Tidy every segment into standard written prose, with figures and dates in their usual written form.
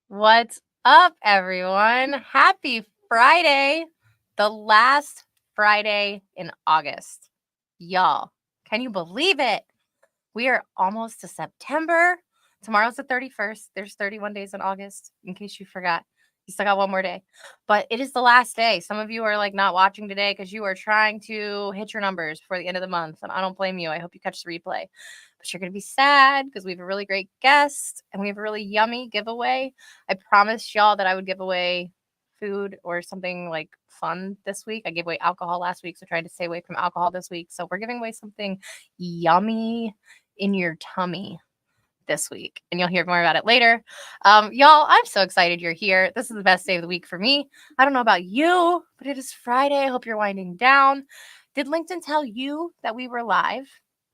What's up, everyone? Happy Friday, the last Friday in August. Y'all, can you believe it? We are almost to September. Tomorrow's the 31st. There's 31 days in August, in case you forgot. You still got one more day. But it is the last day. Some of you are like not watching today because you are trying to hit your numbers before the end of the month. And I don't blame you. I hope you catch the replay. But you're going to be sad because we have a really great guest and we have a really yummy giveaway. I promised y'all that I would give away food or something like fun this week. I gave away alcohol last week, so trying to stay away from alcohol this week. So we're giving away something yummy in your tummy this week, and you'll hear more about it later. Y'all, I'm so excited you're here. This is the best day of the week for me. I don't know about you, but it is Friday. I hope you're winding down. Did LinkedIn tell you that we were live?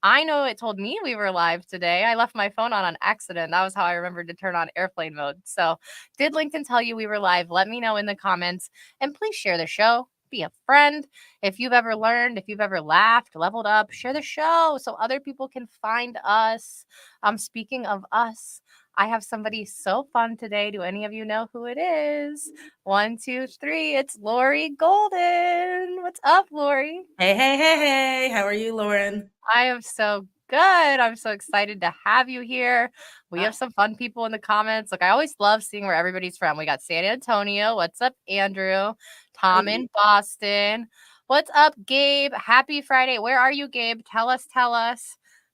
I know it told me we were live today. I left my phone on accident. That was how I remembered to turn on airplane mode. So, did LinkedIn tell you we were live? Let me know in the comments, and please share the show. Be a friend. If you've ever learned, if you've ever laughed, leveled up, share the show so other people can find us. Speaking of us, I have somebody so fun today. Do any of you know who it is? 1, 2, 3. It's Lori Golden. What's up, Lori? Hey. How are you, Lauren? I am so good. I'm so excited to have you here. We have some fun people in the comments. Look, I always love seeing where everybody's from. We got San Antonio. What's up, Andrew? Tom in Boston. What's up, Gabe? Happy Friday. Where are you, Gabe? Tell us.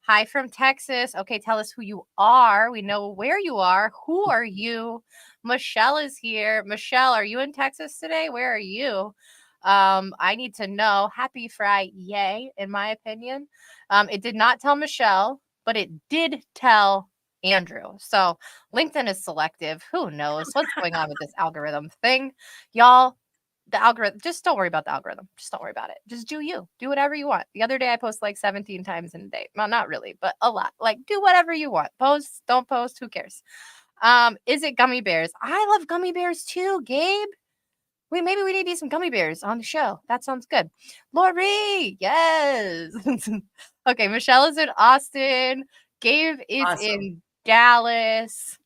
Hi from Texas. Okay, tell us who you are. We know where you are. Who are you? Michelle is here. Michelle, are you in Texas today? Where are you? I need to know. Happy Friday, in my opinion. It did not tell Michelle, but it did tell Andrew. So LinkedIn is selective. Who knows what's going on with this algorithm thing? Y'all, the algorithm, just don't worry about the algorithm. Just don't worry about it. Just do you. Do whatever you want. The other day I post like 17 times in a day. Well, not really, but a lot. Like do whatever you want. Post, don't post, who cares? Is it gummy bears? I love gummy bears too, Gabe. Maybe we need to eat some gummy bears on the show. That sounds good. Lori, yes. Okay, Michelle is in Austin. Gabe is in Dallas.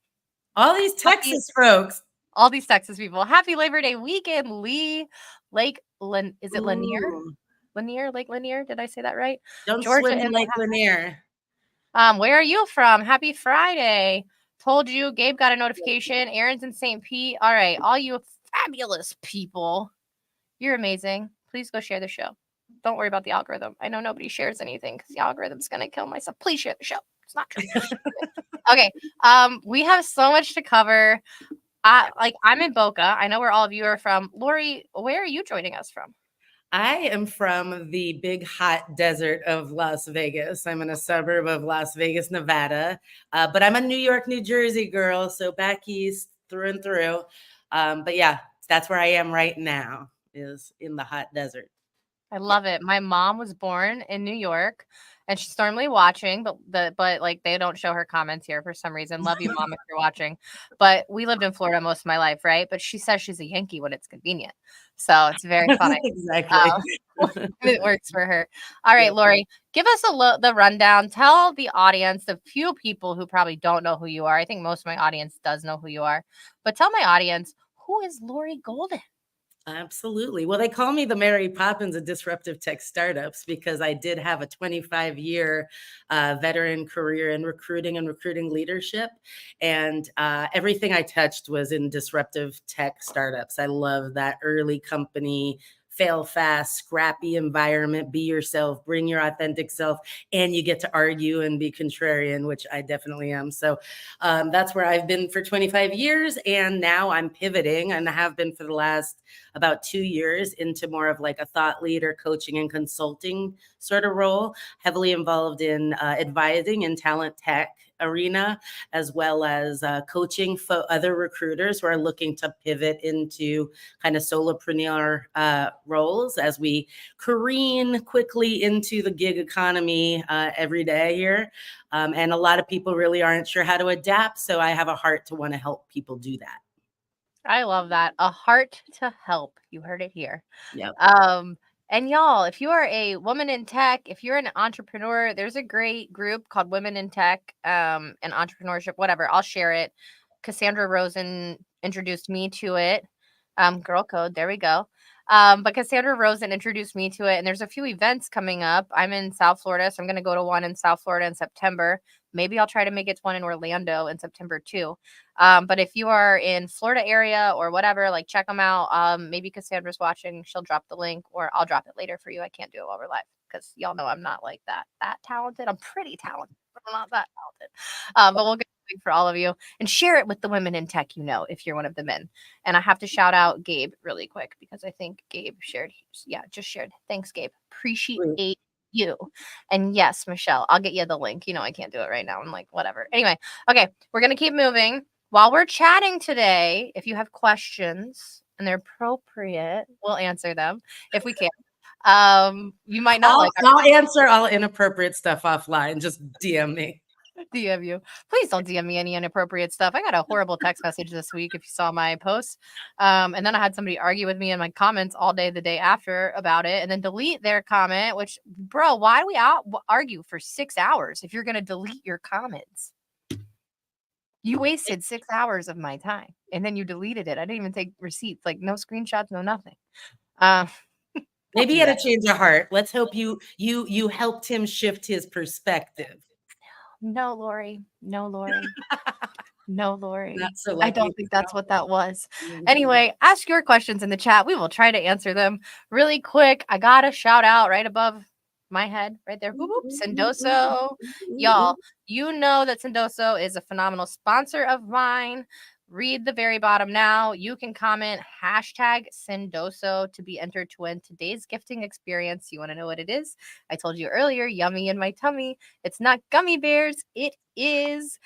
All these Texas folks. All these Texas people. Happy Labor Day weekend, Lee. Is it Lanier? Ooh. Lake Lanier? Did I say that right? Don't Georgia swim in in Lake Lanier. Where are you from? Happy Friday. Told you, Gabe got a notification. Aaron's in St. Pete. All right, all you fabulous people. You're amazing. Please go share the show. Don't worry about the algorithm. I know nobody shares anything because the algorithm's going to kill myself. Please share the show. It's not true. Okay. We have so much to cover. I'm in Boca. I know where all of you are from. Lori, where are you joining us from? I am from the big hot desert of Las Vegas. I'm in a suburb of Las Vegas, Nevada, but I'm a New York, New Jersey girl, so back east through and through. But yeah, that's where I am right now, is in the hot desert. I love it. My mom was born in New York, and she's normally watching, but like they don't show her comments here for some reason. Love you, mom, if you're watching. But we lived in Florida most of my life, right? But she says she's a Yankee when it's convenient, so it's very funny. Exactly. It works for her. All right, Lori, give us the rundown. Tell the audience, the few people who probably don't know who you are. I think most of my audience does know who you are, but tell my audience, who is Lori Golden? Absolutely. Well, they call me the Mary Poppins of disruptive tech startups because I did have a 25-year veteran career in recruiting and recruiting leadership. And everything I touched was in disruptive tech startups. I love that early company, fail fast, scrappy environment, be yourself, bring your authentic self, and you get to argue and be contrarian, which I definitely am. So that's where I've been for 25 years. And now I'm pivoting and have been for the last about 2 years into more of like a thought leader, coaching and consulting sort of role, heavily involved in advising in talent tech arena, as well as coaching for other recruiters who are looking to pivot into kind of solopreneur roles as we careen quickly into the gig economy every day here. And a lot of people really aren't sure how to adapt. So I have a heart to want to help people do that. I love that. A heart to help. You heard it here. Yep. And y'all, if you are a woman in tech, if you're an entrepreneur, there's a great group called Women in Tech and Entrepreneurship, whatever. I'll share it. Cassandra Rosen introduced me to it. Girl code, there we go. But Cassandra Rosen introduced me to it, and there's a few events coming up. I'm in South Florida, so I'm going to go to one in South Florida in September. Maybe I'll try to make it to one in Orlando in September too. But if you are in Florida area or whatever, like check them out. Maybe Cassandra's watching. She'll drop the link, or I'll drop it later for you. I can't do it while we're live because y'all know I'm not like that talented. I'm pretty talented, but I'm not that talented. But we'll get the link for all of you and share it with the women in tech, if you're one of the men. And I have to shout out Gabe really quick because I think Gabe shared. Yeah, just shared. Thanks, Gabe. Appreciate you. And yes, Michelle, I'll get you the link. I can't do it right now. I'm like, whatever. Anyway, okay, we're going to keep moving. While we're chatting today, if you have questions and they're appropriate, we'll answer them if we can. You might not I'll answer all inappropriate stuff offline. Just DM me. DM you. Please don't DM me any inappropriate stuff. I got a horrible text message this week if you saw my post. And then I had somebody argue with me in my comments all day the day after about it and then delete their comment, which, bro, why do we argue for 6 hours if you're going to delete your comments? You wasted 6 hours of my time and then you deleted it. I didn't even take receipts, like no screenshots, no nothing. Maybe he had a change of heart. Let's hope you helped him shift his perspective. No, Lori. No, Lori. No, Lori. Not so I don't think that's what that was. Anyway, ask your questions in the chat. We will try to answer them really quick. I got a shout out right above my head right there. Whoop, whoop. Sendoso. Y'all, you know that Sendoso is a phenomenal sponsor of mine. Read the very bottom now. You can comment hashtag Sendoso to be entered to win today's gifting experience. You want to know what it is? I told you earlier, yummy in my tummy. It's not gummy bears. It is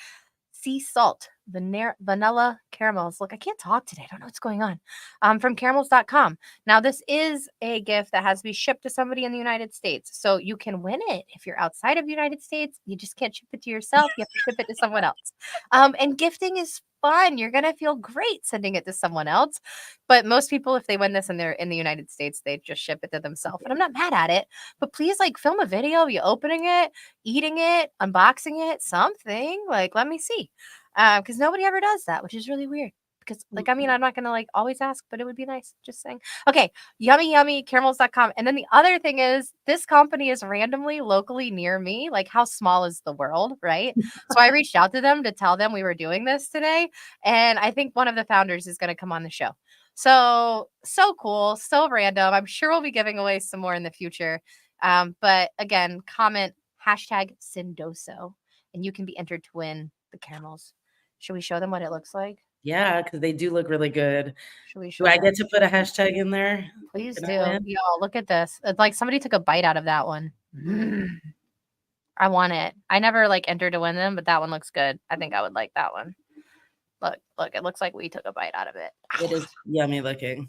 sea salt, vanilla caramels. Look, I can't talk today. I don't know what's going on. From caramels.com. Now, this is a gift that has to be shipped to somebody in the United States. So you can win it if you're outside of the United States. You just can't ship it to yourself. You have to ship it to someone else. And gifting is fun. You're going to feel great sending it to someone else. But most people, if they win this and they're in the United States, they just ship it to themselves. And I'm not mad at it. But please, film a video of you opening it, eating it, unboxing it, something. Let me see. Because nobody ever does that, which is really weird. Because, I'm not going to, always ask, but it would be nice. Just saying. Okay, yummy, caramels.com. And then the other thing is, this company is randomly, locally near me. How small is the world, right? So I reached out to them to tell them we were doing this today. And I think one of the founders is going to come on the show. So cool, so random. I'm sure we'll be giving away some more in the future. But again, comment hashtag Sendoso, and you can be entered to win the caramels. Should we show them what it looks like? Yeah, because they do look really good. Should we show Do I them? get to put a hashtag in there? Please do. Y'all, look at this. It's like somebody took a bite out of that one. I want it. I never entered to win them, but that one looks good. I think I would like that one. Look, it looks like we took a bite out of it. It is yummy looking.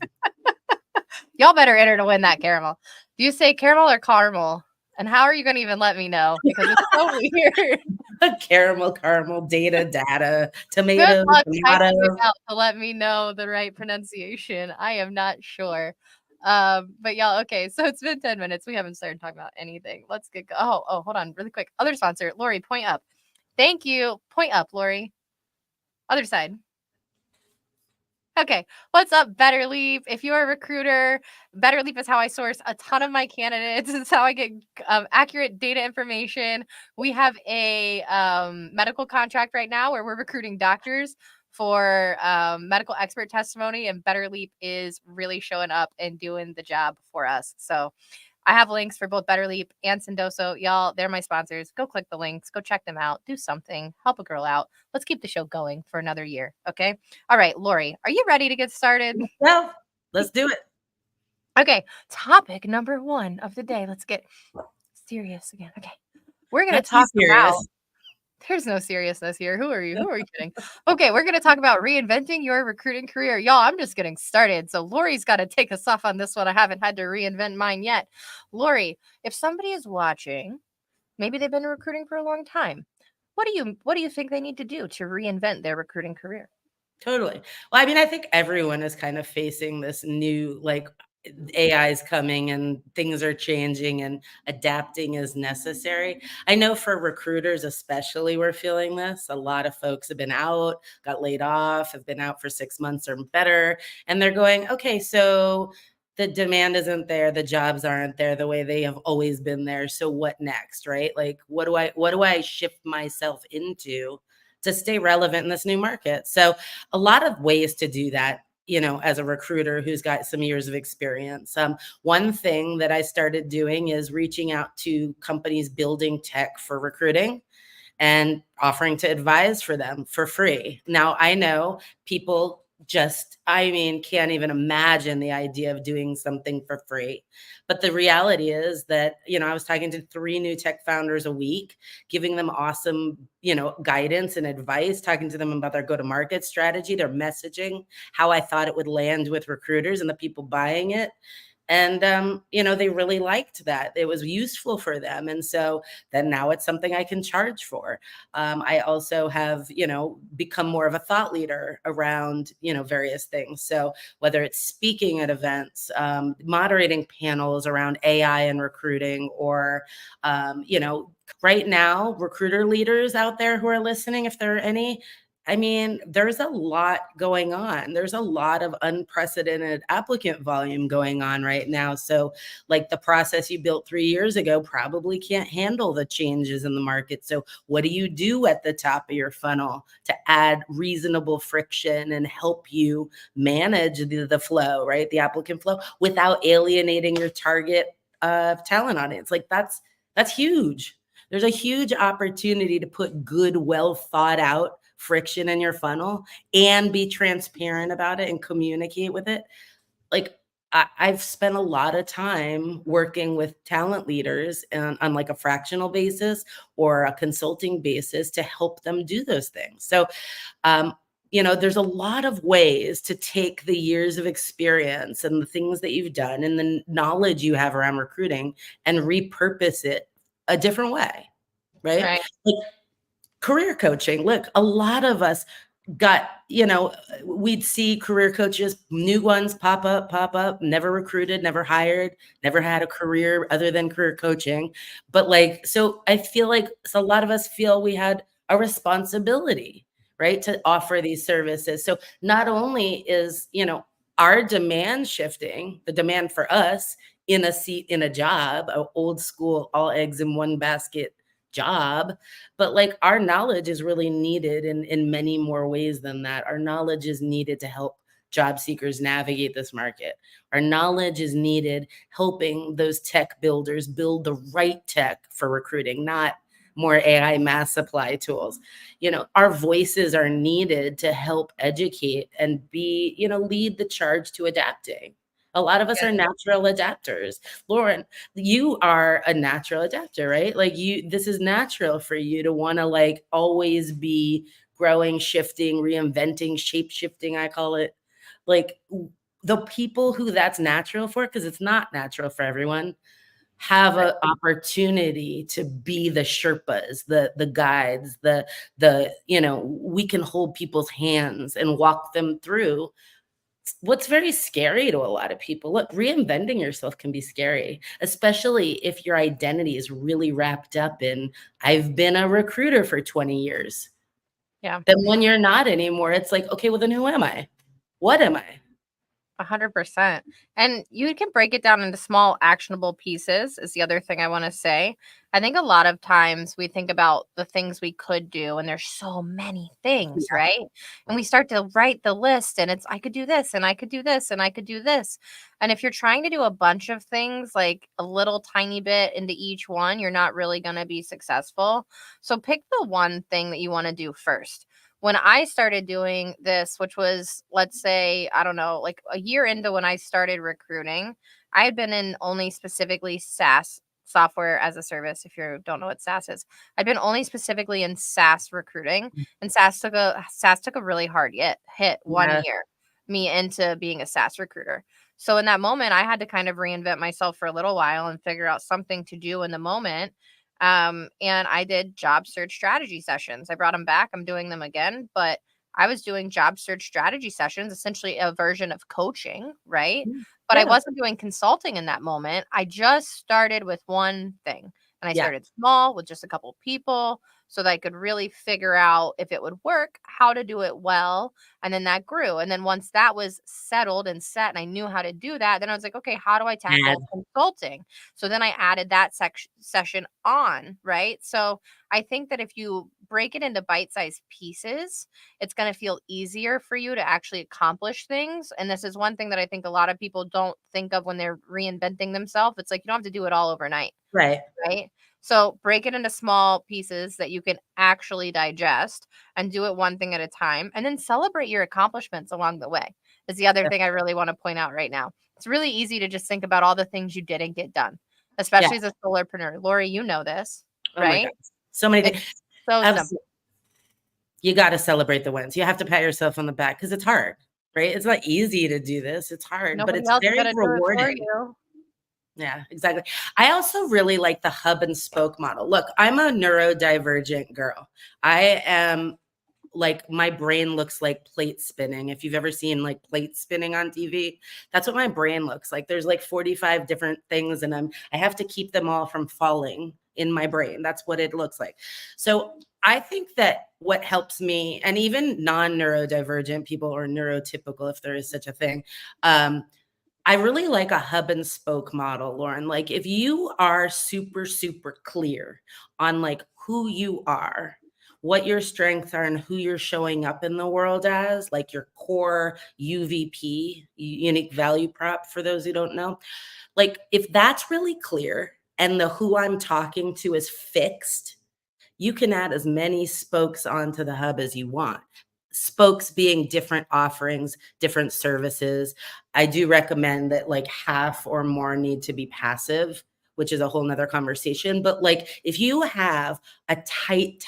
Y'all better enter to win that caramel. Do you say caramel or caramel? And how are you going to even let me know? Because it's so weird. Caramel, data, tomato, Good luck tomato. typing it out to let me know the right pronunciation. I am not sure. But y'all, okay, so it's been 10 minutes. We haven't started talking about anything. Let's get go. Oh, hold on, really quick. Other sponsor, Lori, point up. Thank you. Point up, Lori. Other side. Okay, what's up, Better Leap? If you're a recruiter, Better Leap is how I source a ton of my candidates. It's how I get accurate data information. We have a medical contract right now where we're recruiting doctors for medical expert testimony, and Better Leap is really showing up and doing the job for us. So I have links for both Better Leap and Sendoso. Y'all, they're my sponsors. Go click the links. Go check them out. Do something. Help a girl out. Let's keep the show going for another year. Okay? All right, Lori, are you ready to get started? Well, let's do it. Okay. Topic number 1 of the day. Let's get serious again. Okay. We're going to talk about... There's no seriousness here. Who are you? Who are you kidding? Okay, we're going to talk about reinventing your recruiting career. Y'all, I'm just getting started. So Lori's got to take us off on this one. I haven't had to reinvent mine yet. Lori, if somebody is watching, maybe they've been recruiting for a long time. What do you think they need to do to reinvent their recruiting career? Totally. Well, I think everyone is kind of facing this new, AI is coming and things are changing and adapting is necessary. I know for recruiters, especially, we're feeling this. A lot of folks have been out, got laid off, have been out for 6 months or better. And they're going, okay, so the demand isn't there, the jobs aren't there the way they have always been there. So what next, right? Like what do I shift myself into to stay relevant in this new market? So a lot of ways to do that, as a recruiter who's got some years of experience. One thing that I started doing is reaching out to companies building tech for recruiting and offering to advise for them for free. Now, I know people just, I mean, can't even imagine the idea of doing something for free. But the reality is that, I was talking to 3 new tech founders a week, giving them awesome, guidance and advice, talking to them about their go-to-market strategy, their messaging, how I thought it would land with recruiters and the people buying it. And they really liked that. It was useful for them. And so then now it's something I can charge for. I also have, become more of a thought leader around, various things. So whether it's speaking at events, moderating panels around AI and recruiting, or, right now, recruiter leaders out there who are listening, if there are any, I mean, there's a lot going on. There's a lot of unprecedented applicant volume going on right now. So, like, the process you built 3 years ago probably can't handle the changes in the market. So, what do you do at the top of your funnel to add reasonable friction and help you manage the flow, right? The applicant flow without alienating your target talent audience. Like, that's huge. There's a huge opportunity to put good, well thought out friction in your funnel and be transparent about it and communicate with it. Like, I've spent a lot of time working with talent leaders on like a fractional basis or a consulting basis to help them do those things. So, there's a lot of ways to take the years of experience and the things that you've done and the knowledge you have around recruiting and repurpose it a different way, right? Right. Like, career coaching. Look, a lot of us got, we'd see career coaches, new ones pop up, never recruited, never hired, never had a career other than career coaching. But like, so I feel like a lot of us feel we had a responsibility, right, to offer these services. So not only is, our demand shifting, the demand for us in a seat in a job, a old school, all eggs in one basket job, but like our knowledge is really needed in many more ways than that. Our knowledge is needed to help job seekers navigate this market. Our knowledge is needed helping those tech builders build the right tech for recruiting, not more AI mass supply tools. Our voices are needed to help educate and be, lead the charge to adapting. A lot of us Yeah. are natural adapters. Lauren, you are a natural adapter, right? Like, this is natural for you to want to like always be growing, shifting, reinventing, shape shifting, I call it. Like, the people who that's natural for, because it's not natural for everyone, have Right. an opportunity to be the Sherpas, the guides, the we can hold people's hands and walk them through what's very scary to a lot of people. Look, reinventing yourself can be scary, especially if your identity is really wrapped up in, I've been a recruiter for 20 years. Yeah. Then when you're not anymore, it's like, okay, well, then who am I? What am I? 100%. And you can break it down into small actionable pieces is the other thing I want to say. I think a lot of times we think about the things we could do and there's so many things, Yeah. right? And we start to write the list and it's I could do this and I could do this and I could do this. And if you're trying to do a bunch of things like a little tiny bit into each one, you're not really going to be successful. So pick the one thing that you want to do first. When I started doing this, which was, let's say, I don't know, like a year into when I started recruiting, I had been in only specifically SaaS, software as a service. If you don't know what SaaS is, I'd been only specifically in SaaS recruiting, and SaaS took a really hard hit one Yeah. year me into being a SaaS recruiter. So in that moment, I had to kind of reinvent myself for a little while and figure out something to do in the moment. And I did job search strategy sessions. I brought them back. I'm doing them again, but I was doing job search strategy sessions, essentially a version of coaching, right? but I Yeah. wasn't doing consulting in that moment. I just started with one thing, and I Yeah. started small with just a couple of people so that I could really figure out if it would work, how to do it well, and then that grew. And then once that was settled and set and I knew how to do that, then I was like, okay, how do I Add. tackle consulting? So then I added that session on, right? So I think that if you break it into bite-sized pieces, it's going to feel easier for you to actually accomplish things. And this is one thing that I think a lot of people don't think of when they're reinventing themselves. It's like you don't have to do it all overnight, Right. right? So break it into small pieces that you can actually digest and do it one thing at a time, and then celebrate your accomplishments along the way. Is the other Yeah. thing I really want to point out right now. It's really easy to just think about all the things you didn't get done, Yeah. especially as a solopreneur. Lori, you know this, Oh my right? God. So many It's things. so simple. Absolutely. You got to celebrate the wins. You have to pat yourself on the back because it's hard, right? It's not easy to do this. It's hard, but Nobody it's else is very going to do it for rewarding. you. Yeah, exactly. I also really like the hub and spoke model. Look, I'm a neurodivergent girl. I am like my brain looks like plate spinning. If you've ever seen like plate spinning on TV, that's what my brain looks like. There's like 45 different things and I have to keep them all from falling in my brain. That's what it looks like. So I think that what helps me, and even non-neurodivergent people or neurotypical, if there is such a thing, I really like a hub and spoke model, Lauren. Like if you are super, super clear on like who you are, what your strengths are and who you're showing up in the world as, like your core UVP, unique value prop for those who don't know. Like if that's really clear and the who I'm talking to is fixed, you can add as many spokes onto the hub as you want. Spokes being different offerings, different services. I do recommend that like half or more need to be passive, which is a whole nother conversation. But like if you have a tight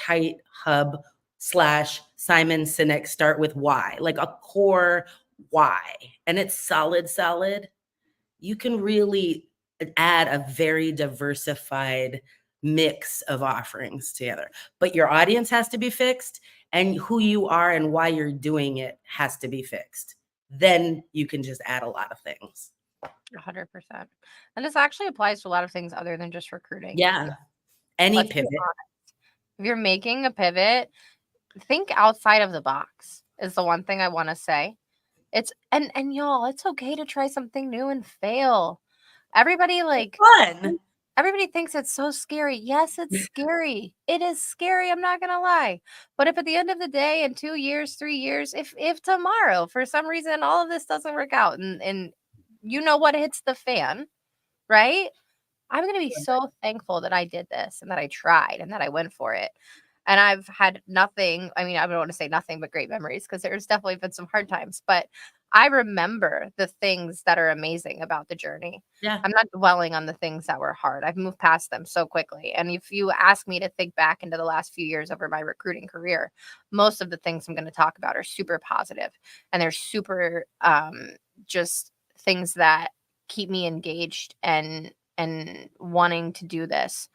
hub slash Simon Sinek start with why, like a core why, and it's solid, you can really add a very diversified mix of offerings together. But your audience has to be fixed, and who you are and why you're doing it has to be fixed. Then you can just add a lot of things. 100%. And this actually applies to a lot of things other than just recruiting. Yeah. Any Let's be pivot. honest. If you're making a pivot, think outside of the box is the one thing I want to say. It's and y'all, it's okay to try something new and fail. Everybody like Fun. everybody thinks it's so scary. Yes, it's scary. It is scary, I'm not going to lie. But if at the end of the day in 2 years, 3 years, if tomorrow for some reason all of this doesn't work out and you know what hits the fan, right? I'm going to be so thankful that I did this and that I tried and that I went for it. And I've had nothing, I mean, I don't want to say nothing but great memories because there's definitely been some hard times, but I remember the things that are amazing about the journey. Yeah. I'm not dwelling on the things that were hard. I've moved past them so quickly. And if you ask me to think back into the last few years over my recruiting career, most of the things I'm going to talk about are super positive and they're super just things that keep me engaged and wanting to do this.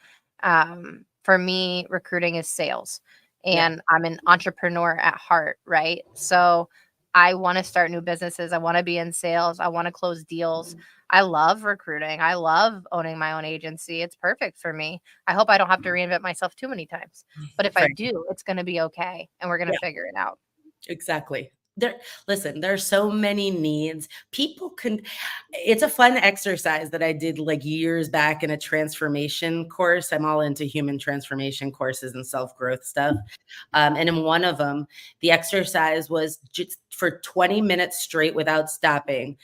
For me, recruiting is sales, Yeah. and I'm an entrepreneur at heart, right? So I want to start new businesses. I want to be in sales. I want to close deals. I love recruiting. I love owning my own agency. It's perfect for me. I hope I don't have to reinvent myself too many times. But if I Right. do, it's going to be okay. And we're going to Yeah. figure it out. Exactly. Listen, there's so many needs. People can, it's a fun exercise that I did like years back in a transformation course. I'm all into human transformation courses and self-growth stuff. And in one of them, the exercise was just for 20 minutes straight without stopping.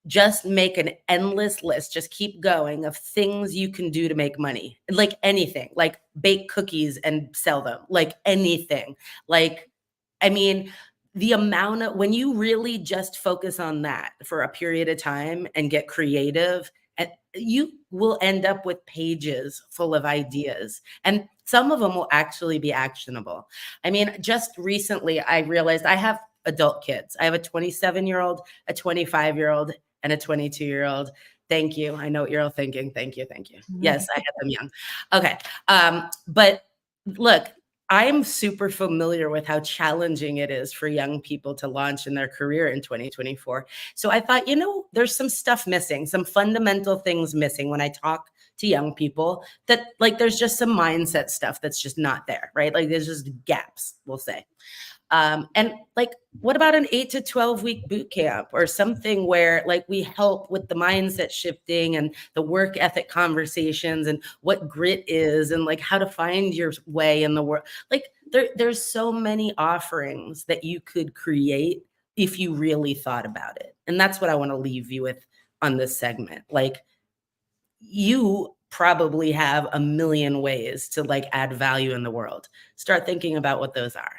Just make an endless list, just keep going of things you can do to make money. Like anything, like bake cookies and sell them, like anything. Like, I mean, the amount of when you really just focus on that for a period of time and get creative, and you will end up with pages full of ideas. And some of them will actually be actionable. I mean, just recently I realized I have adult kids. I have a 27-year-old, a 25-year-old, and a 22-year-old. Thank you. I know what you're all thinking. Thank you. Yes, I had them young. Okay. But look, I am super familiar with how challenging it is for young people to launch in their career in 2024. So I thought, there's some stuff missing, some fundamental things missing when I talk to young people, that like there's just some mindset stuff that's just not there, right? Like there's just gaps, we'll say. And like, what about an 8 to 12 week boot camp or something where like we help with the mindset shifting and the work ethic conversations and what grit is and like how to find your way in the world. Like there's so many offerings that you could create if you really thought about it. And that's what I want to leave you with on this segment. Like, you probably have a million ways to like add value in the world. Start thinking about what those are.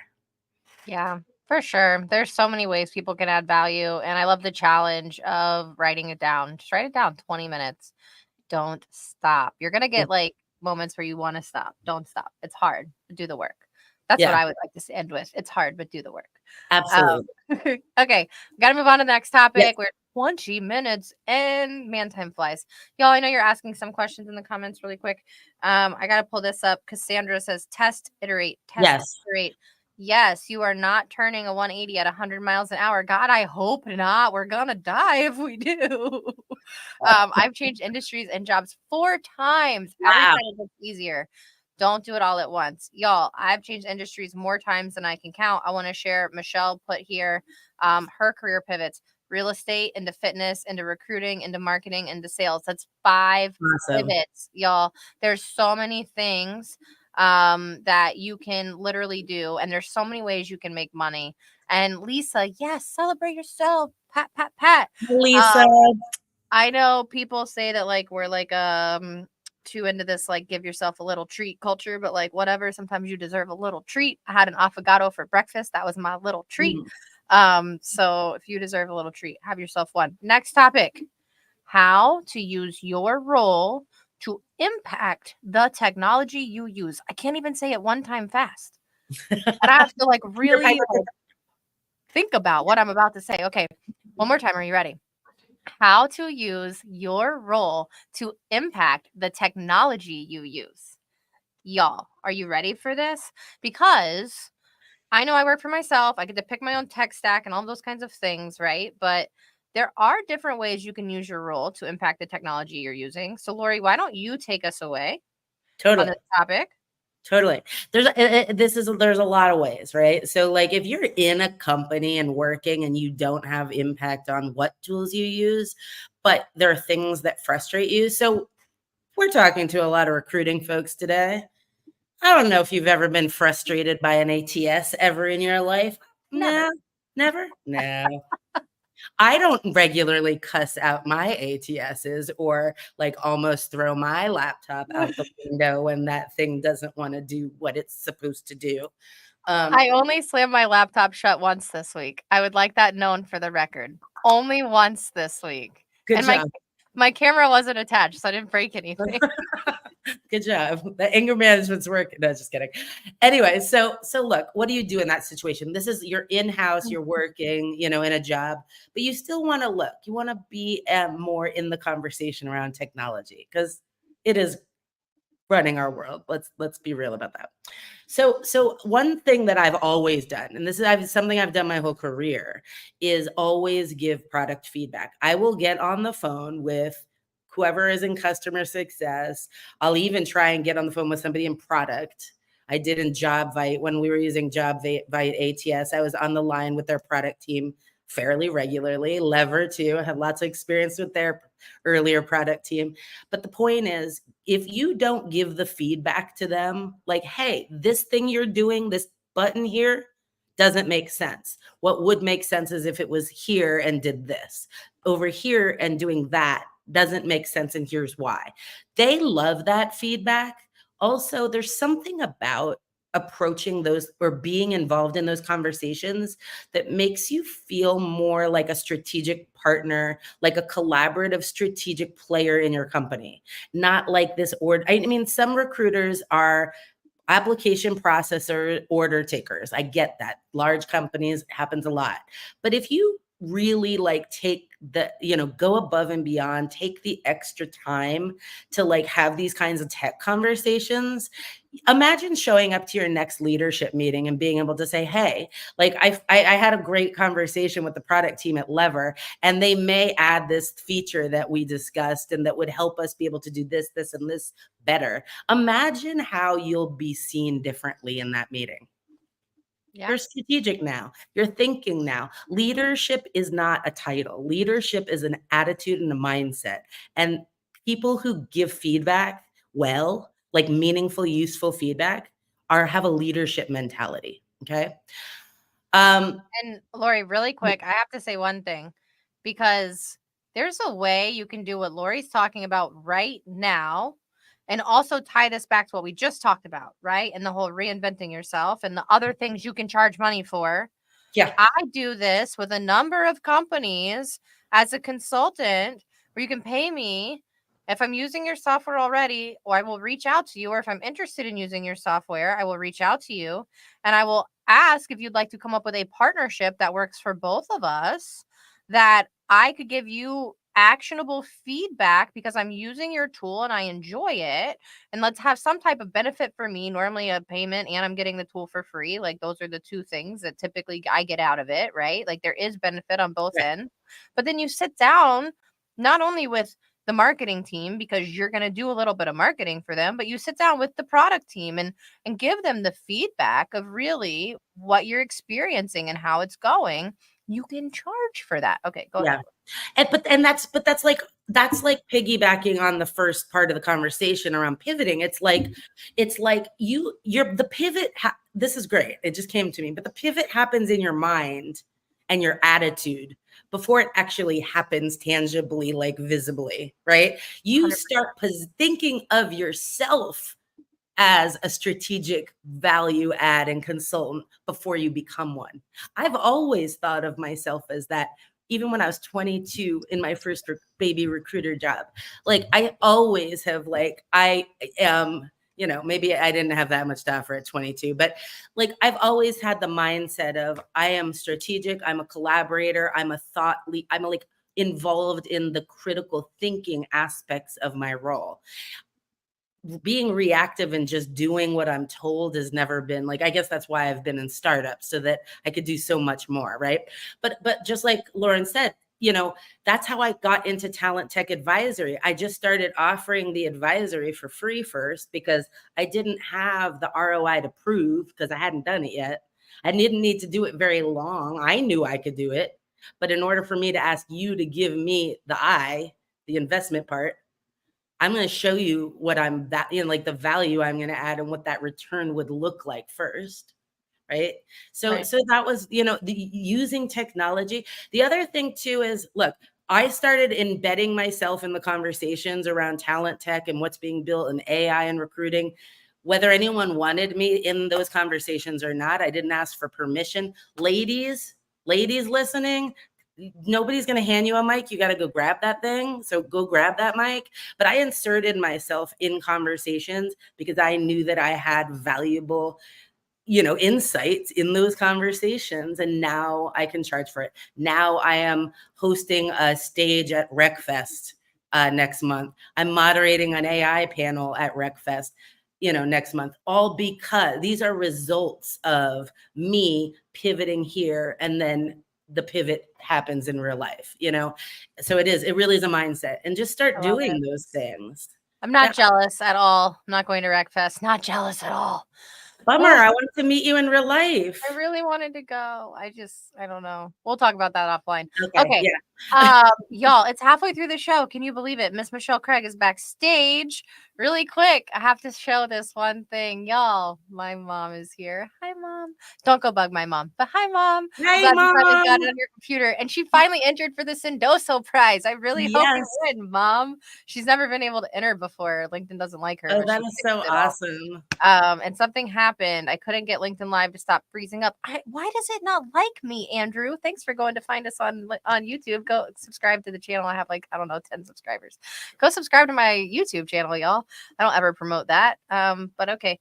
Yeah, for sure. There's so many ways people can add value. And I love the challenge of writing it down. Just write it down 20 minutes. Don't stop. You're going to Yeah. get like moments where you want to stop. Don't stop. It's hard, but do the work. That's what Yeah, I would like to end with. It's hard, but do the work. Um, absolutely. okay, got to move on to the next Yes. topic. We're 20 minutes and man, time flies. Y'all, I know you're asking some questions in the comments really quick. I got to pull this up. Cassandra says, test, iterate, Yes. iterate. Yes, you are not turning a 180 at 100 miles an hour. God, I hope not. We're going to die if we do. I've changed industries and jobs 4 times. Every Wow. time it gets easier. Don't do it all at once. Y'all, I've changed industries more times than I can count. I want to share, Michelle put here her career pivots: real estate into fitness, into recruiting, into marketing, into sales. That's 5 Awesome. pivots, y'all. There's so many things that you can literally do, and there's so many ways you can make money. And Lisa, yes, celebrate yourself. Pat, pat, pat. Lisa. I know people say that like we're like too into this like give yourself a little treat culture, but like whatever, sometimes you deserve a little treat. I had an affogato for breakfast. That was my little treat. So if you deserve a little treat, have yourself one. Next topic: how to use your role to impact the technology you use. I can't even say it one time fast. And I have to like really like think about what I'm about to say. Okay, one more time. Are you ready? How to use your role to impact the technology you use. Y'all, are you ready for this? Because I know I work for myself. I get to pick my own tech stack and all those kinds of things, right? But there are different ways you can use your role to impact the technology you're using. So, Lori, why don't you take us away on Totally. this topic? Totally. There's a lot of ways, right? So like if you're in a company and working and you don't have impact on what tools you use, but there are things that frustrate you. So we're talking to a lot of recruiting folks today. I don't know if you've ever been frustrated by an ATS ever in your life. Never. No, never. No. I don't regularly cuss out my ATSs or like almost throw my laptop out the window when that thing doesn't want to do what it's supposed to do. I only slammed my laptop shut once this week. I would like that known for the record. Only once this week. Good And job. my camera wasn't attached, so I didn't break anything. Good job. The anger management's working. No, just kidding. Anyway, so look, what do you do in that situation? This is you're in-house, you're working, in a job, but you still want to look. You want to be more in the conversation around technology because it is running our world. Let's be real about that. So one thing that I've always done, and this is something I've done my whole career, is always give product feedback. I will get on the phone with whoever is in customer success. I'll even try and get on the phone with somebody in product. I did in JobVite when we were using JobVite ATS. I was on the line with their product team fairly regularly. Lever too. I have lots of experience with their earlier product team. But the point is, if you don't give the feedback to them, like, hey, this thing you're doing, this button here doesn't make sense. What would make sense is if it was here and did this. Over here and doing that doesn't make sense, and here's why. They love that feedback. Also, there's something about approaching those or being involved in those conversations that makes you feel more like a strategic partner, like a collaborative strategic player in your company, not like this order. I mean, some recruiters are application processor order takers. I get that. Large companies happens a lot. But if you really like take the, go above and beyond, take the extra time to like have these kinds of tech conversations, imagine showing up to your next leadership meeting and being able to say, hey, like I had a great conversation with the product team at Lever, and they may add this feature that we discussed and that would help us be able to do this, this, and this better. Imagine how you'll be seen differently in that meeting. Yeah. You're strategic now. You're thinking now. Leadership is not a title. Leadership is an attitude and a mindset. And people who give feedback well, like meaningful, useful feedback, have a leadership mentality. Okay. And Lori, really quick, I have to say one thing, because there's a way you can do what Lori's talking about right now and also tie this back to what we just talked about, right? And the whole reinventing yourself and the other things you can charge money for. Yeah. I do this with a number of companies as a consultant where you can pay me if I'm using your software already, or I will reach out to you, or if I'm interested in using your software, I will reach out to you and I will ask if you'd like to come up with a partnership that works for both of us, that I could give you actionable feedback because I'm using your tool and I enjoy it. And let's have some type of benefit for me, normally a payment, and I'm getting the tool for free. Like, those are the two things that typically I get out of it, right? Like, there is benefit on both Right. ends. But then you sit down not only with the marketing team, because you're going to do a little bit of marketing for them, but you sit down with the product team and give them the feedback of really what you're experiencing and how it's going. You can charge for that. Okay, go ahead. Yeah. That's like piggybacking on the first part of the conversation around pivoting. It's like you're the pivot. This is great. It just came to me, but the pivot happens in your mind and your attitude before it actually happens tangibly, like visibly, right? You 100%. start thinking of yourself as a strategic value add and consultant before you become one. I've always thought of myself as that, even when I was 22 in my first baby recruiter job. Like I always have, like, I am, maybe I didn't have that much to offer at 22, but like I've always had the mindset of I am strategic, I'm a collaborator, I'm a thought lead, I'm like involved in the critical thinking aspects of my role. Being reactive and just doing what I'm told has never been, like, I guess that's why I've been in startups, so that I could do so much more, right? But just like Lauren said, that's how I got into talent tech advisory. I just started offering the advisory for free first because I didn't have the ROI to prove, because I hadn't done it yet. I didn't need to do it very long. I knew I could do it. But in order for me to ask you to give me the investment part, I'm going to show you what like the value I'm going to add and what that return would look like first. Right. So, Right. that was, the using technology. The other thing too is, look, I started embedding myself in the conversations around talent tech and what's being built in AI and recruiting, whether anyone wanted me in those conversations or not. I didn't ask for permission. Ladies listening, nobody's going to hand you a mic. You got to go grab that thing. So go grab that mic. But I inserted myself in conversations because I knew that I had valuable, insights in those conversations. And now I can charge for it. Now I am hosting a stage at RecFest next month. I'm moderating an AI panel at RecFest, next month, all because these are results of me pivoting here, and then the pivot happens in real life, so it really is a mindset, and just I start love it. doing those things. I'm not Yeah. jealous at all. I'm not going to RecFest. Not jealous at all. Bummer. Oh, I want to meet you in real I life. really wanted to go. I don't know. We'll talk about that offline. Okay. Okay. Yeah. Y'all, it's halfway through the show. Can you believe it? Miss Michelle Craig is backstage. Really quick, I have to show this one thing. Y'all, my mom is here. Hi, Mom. Don't go bug my mom, but hi, Mom. I'm Hi, glad you finally got Mom. it on your computer. And she finally entered for the Sendoso prize. I really hope you Yes. win, Mom. She's never been able to enter before. LinkedIn doesn't like her, Oh, but that she is fixed so it all. awesome. And something happened. I couldn't get LinkedIn Live to stop freezing up. Why does it not like me, Andrew? Thanks for going to find us on YouTube. Go subscribe to the channel. I have, like, I don't know, 10 subscribers. Go subscribe to my YouTube channel, y'all. I don't ever promote that. But okay.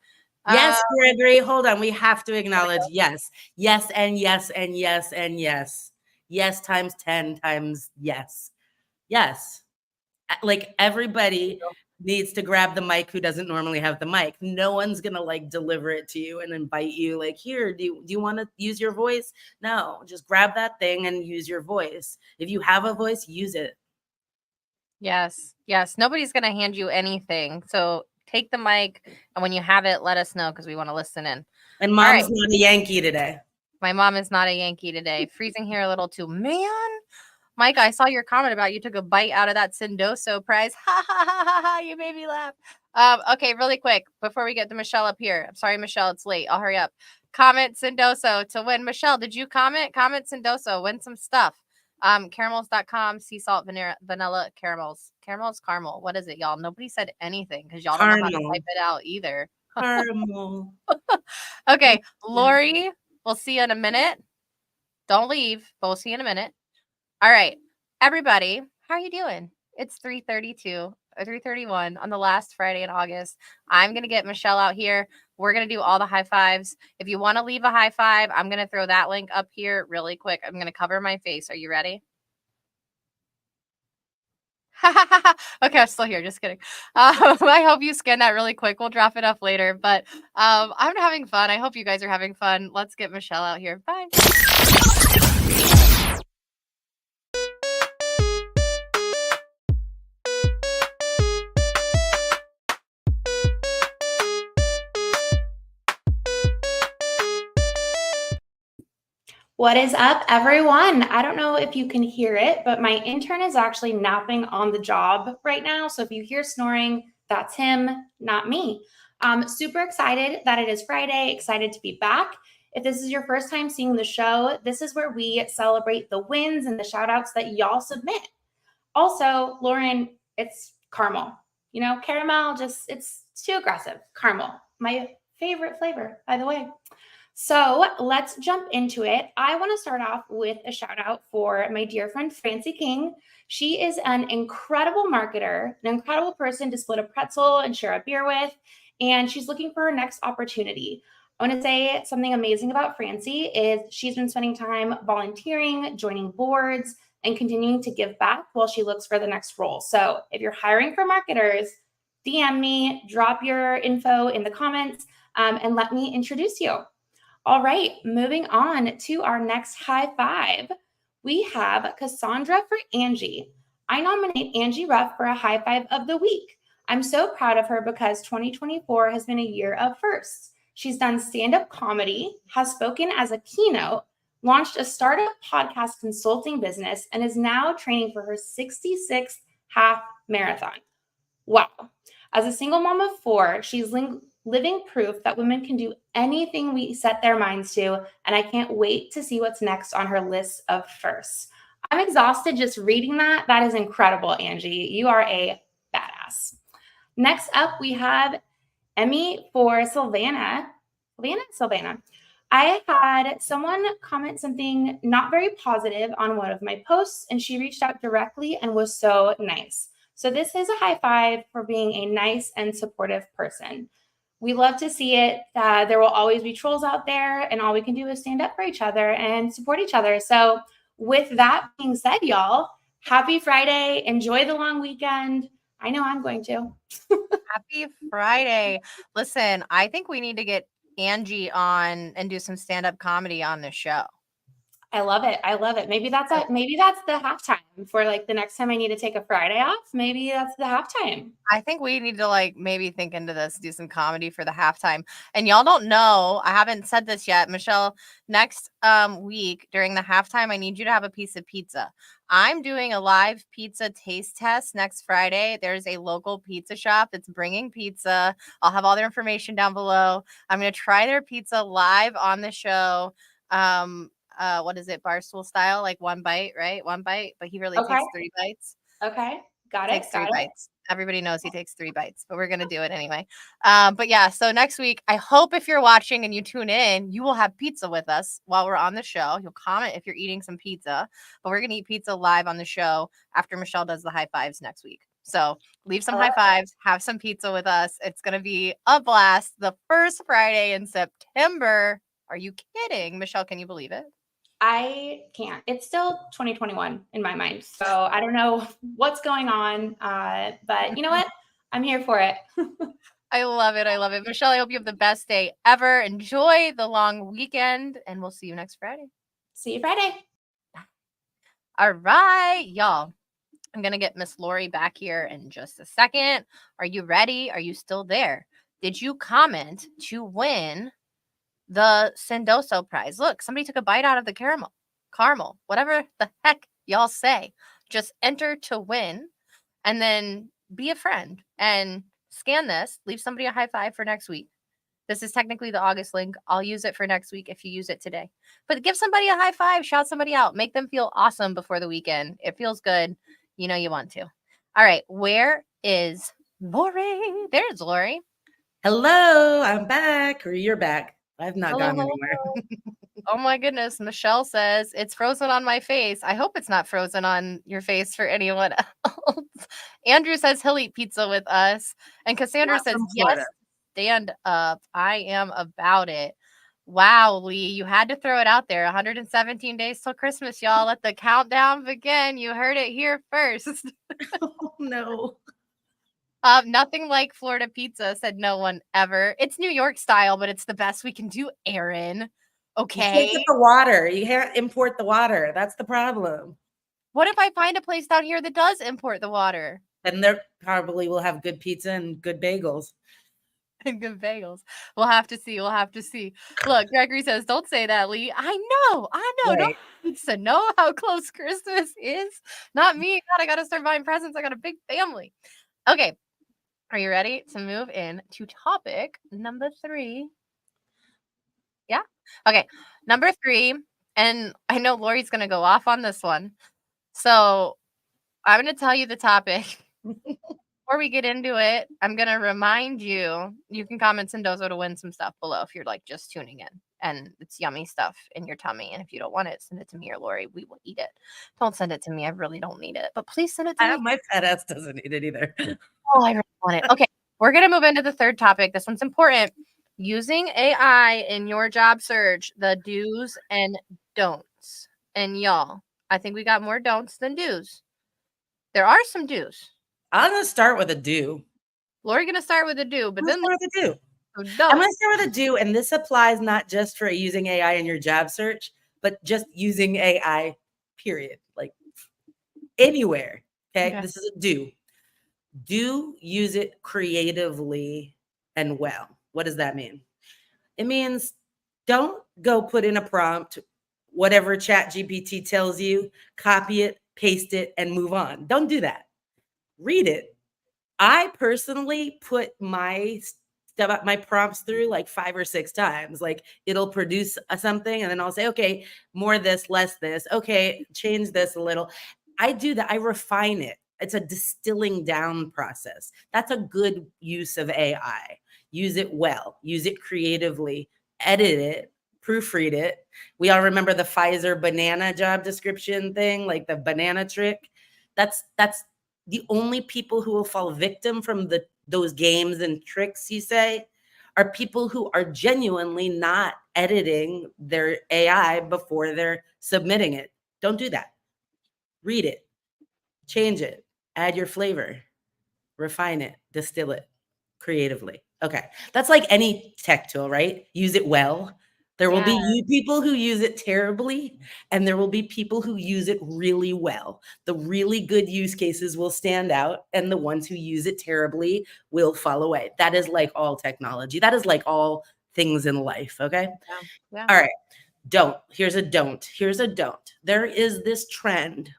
Yes, There Gregory. Hold on. We have to we acknowledge go. yes. Yes, and yes, and yes, and yes. Yes times 10 times yes. Yes. Like There we everybody, go. needs to grab the mic who doesn't normally have the mic. No one's going to like deliver it to you and invite you like, here, do you want to use your voice? No, just grab that thing and use your voice. If you have a voice, use it. Yes. Yes. Nobody's going to hand you anything. So take the mic, and when you have it, let us know because we want to listen in. And All right. mom's not a Yankee today. My mom is not a Yankee today. Freezing here a little too. Man, Mike, I saw your comment about you took a bite out of that Sendoso prize. Ha ha ha ha ha. You made me laugh. Okay, really quick before we get to Michelle up here. I'm sorry, Michelle, it's late. I'll hurry up. Comment Sendoso to win. Michelle, did you comment? Comment Sendoso, win some stuff. Caramels.com, sea salt, vanilla caramels. Caramels, caramel. What is it, y'all? Nobody said anything because y'all don't know how to type it out either. Caramel. Okay, Lori, we'll see you in a minute. Don't leave, but we'll see you in a minute. All right, everybody, how are you doing? It's 3:32 or 3:31 on the last Friday in August. I'm going to get Michelle out here. We're going to do all the high fives. If you want to leave a high five, I'm going to throw that link up here really quick. I'm going to cover my face. Are you ready? Okay, I'm still here. Just kidding. I hope you scan that really quick. We'll drop it up later. But I'm having fun. I hope you guys are having fun. Let's get Michelle out here. Bye. What is up, everyone? I don't know if you can hear it, but my intern is actually napping on the job right now. So if you hear snoring, that's him, not me. Super excited that it is Friday, excited to be back. If this is your first time seeing the show, this is where we celebrate the wins and the shout outs that y'all submit. Also, Lauren, it's caramel. You know, caramel, just it's too aggressive. Caramel, my favorite flavor, by the way. So let's jump into it. I want to start off with a shout out for my dear friend, Francie King. She is an incredible marketer, an incredible person to split a pretzel and share a beer with, and she's looking for her next opportunity. I want to say something amazing about Francie is she's been spending time volunteering, joining boards, and continuing to give back while she looks for the next role. So if you're hiring for marketers, DM me, drop your info in the comments, and let me introduce you. All right, moving on to our next high five. We have Cassandra for Angie. I nominate Angie Ruff for a high five of the week. I'm so proud of her because 2024 has been a year of firsts. She's done stand-up comedy, has spoken as a keynote, launched a startup podcast consulting business, and is now training for her 66th half marathon. Wow. As a single mom of four, she's living proof that women can do anything we set their minds to, and I can't wait to see what's next on her list of firsts. I'm exhausted just reading that. That is incredible, Angie. You are a badass. Next up, we have Emmy for Savannah. Savannah. I had someone comment something not very positive on one of my posts, and she reached out directly and was so nice. So this is a high five for being a nice and supportive person. We love to see it. There will always be trolls out there, and all we can do is stand up for each other and support each other. So with that being said, y'all, happy Friday. Enjoy the long weekend. I know I'm going to. Happy Friday. Listen, I think we need to get Angie on and do some stand-up comedy on the show. I love it. I love it. Maybe that's the halftime for like the next time I need to take a Friday off. Maybe that's the halftime. I think we need to like maybe think into this, do some comedy for the halftime. And y'all don't know, I haven't said this yet, Michelle, next week during the halftime, I need you to have a piece of pizza. I'm doing a live pizza taste test next Friday. There's a local pizza shop that's bringing pizza. I'll have all their information down below. I'm going to try their pizza live on the show. What is it? Barstool style, like one bite, right? One bite, but he really takes 3 bites. Okay. Got it. Takes 3 bites. Everybody knows he takes 3 bites, but we're going to do it anyway. But yeah, so next week, I hope if you're watching and you tune in, you will have pizza with us while we're on the show. You'll comment if you're eating some pizza, but we're going to eat pizza live on the show after Michelle does the high fives next week. So leave some high fives, have some pizza with us. It's going to be a blast. The first Friday in September. Are you kidding? Michelle, can you believe it? I can't. It's still 2021 in my mind. So I don't know what's going on. But you know what? I'm here for it. I love it. I love it. Michelle, I hope you have the best day ever. Enjoy the long weekend, and we'll see you next Friday. See you Friday. All right, y'all. I'm going to get Miss Lori back here in just a second. Are you ready? Are you still there? Did you comment to win the Sendoso prize? Look, somebody took a bite out of the caramel, whatever the heck y'all say. Just enter to win and then be a friend and scan this. Leave somebody a high five for next week. This is technically the August link. I'll use it for next week if you use it today. But give somebody a high five, shout somebody out, make them feel awesome before the weekend. It feels good. You know you want to. All right, where is Lori? There's Lori. Hello, I'm back, or you're back. I've not Hello, gone hello. anywhere. Oh my goodness. Michelle says it's frozen on my face. I hope it's not frozen on your face for anyone else. Andrew says he'll eat pizza with us. And Cassandra Not says, from yes, Florida. stand up. I am about it. Wow, Lee, you had to throw it out there. 117 days till Christmas, y'all. Let the countdown begin. You heard it here first. Oh, no. Nothing like Florida pizza, said no one ever. It's New York style, but it's the best we can do, Aaron. You Okay. can't get the water. You can't import the water. That's the problem. What if I find a place down here that does import the water? And they probably will have good pizza and good bagels. And good bagels. We'll have to see. We'll have to see. Look, Gregory says, don't say that, Lee. I know. Right. Nobody needs to know how close Christmas is. Not me. God, I got to start buying presents. I got a big family. Okay. Are you ready to move in to topic number 3? Yeah. Okay. Number 3. And I know Lori's going to go off on this one. So I'm going to tell you the topic. Before we get into it, I'm going to remind you, you can comment Sendozo to win some stuff below if you're like just tuning in and it's yummy stuff in your tummy. And if you don't want it, send it to me or Lori. We will eat it. Don't send it to me. I really don't need it, but please send it to me. My fat ass doesn't need it either. Oh, I really want it. Okay. We're going to move into the third topic. This one's important. Using AI in your job search, the do's and don'ts. And y'all, I think we got more don'ts than do's. There are some do's. I'm going to start with a do. Lori going to start with a do, but then with a do. I'm going to start with a do, and this applies not just for using AI in your job search, but just using AI, period. Like anywhere. Okay. This is a do. Do use it creatively and well. What does that mean? It means don't go put in a prompt, whatever ChatGPT tells you, copy it, paste it, and move on. Don't do that. Read it. I personally put my prompts through like 5 or 6 times. Like it'll produce something and then I'll say, okay, more this, less this. Okay, change this a little. I do that. I refine it. It's a distilling down process. That's a good use of AI. Use it well, use it creatively, edit it, proofread it. We all remember the Pfizer banana job description thing, like the banana trick. That's the only people who will fall victim from those games and tricks, you say, are people who are genuinely not editing their AI before they're submitting it. Don't do that. Read it, change it, add your flavor, refine it, distill it creatively. Okay. That's like any tech tool, right? Use it well. There will be people who use it terribly, and there will be people who use it really well. The really good use cases will stand out, and the ones who use it terribly will fall away. That is like all technology. That is like all things in life. Okay. Yeah. All right. Don't. Here's a don't. Here's a don't. There is this trend.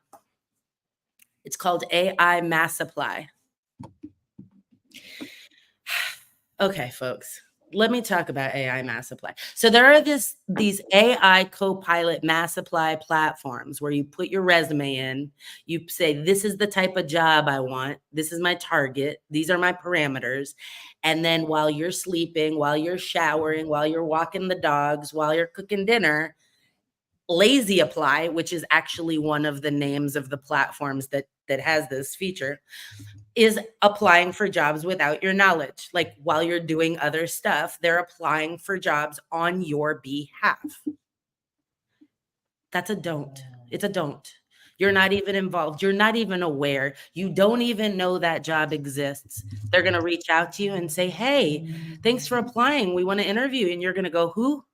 It's called AI mass supply. Okay, folks, let me talk about AI mass supply. So there are these AI co-pilot mass supply platforms where you put your resume in, you say, this is the type of job I want. This is my target. These are my parameters. And then while you're sleeping, while you're showering, while you're walking the dogs, while you're cooking dinner, Lazy Apply, which is actually one of the names of the platforms that has this feature, is applying for jobs without your knowledge. Like while you're doing other stuff, they're applying for jobs on your behalf. That's a don't. It's a don't. You're not even involved. You're not even aware. You don't even know that job exists. They're going to reach out to you and say, hey, thanks for applying. We want to interview you. And you're going to go, who?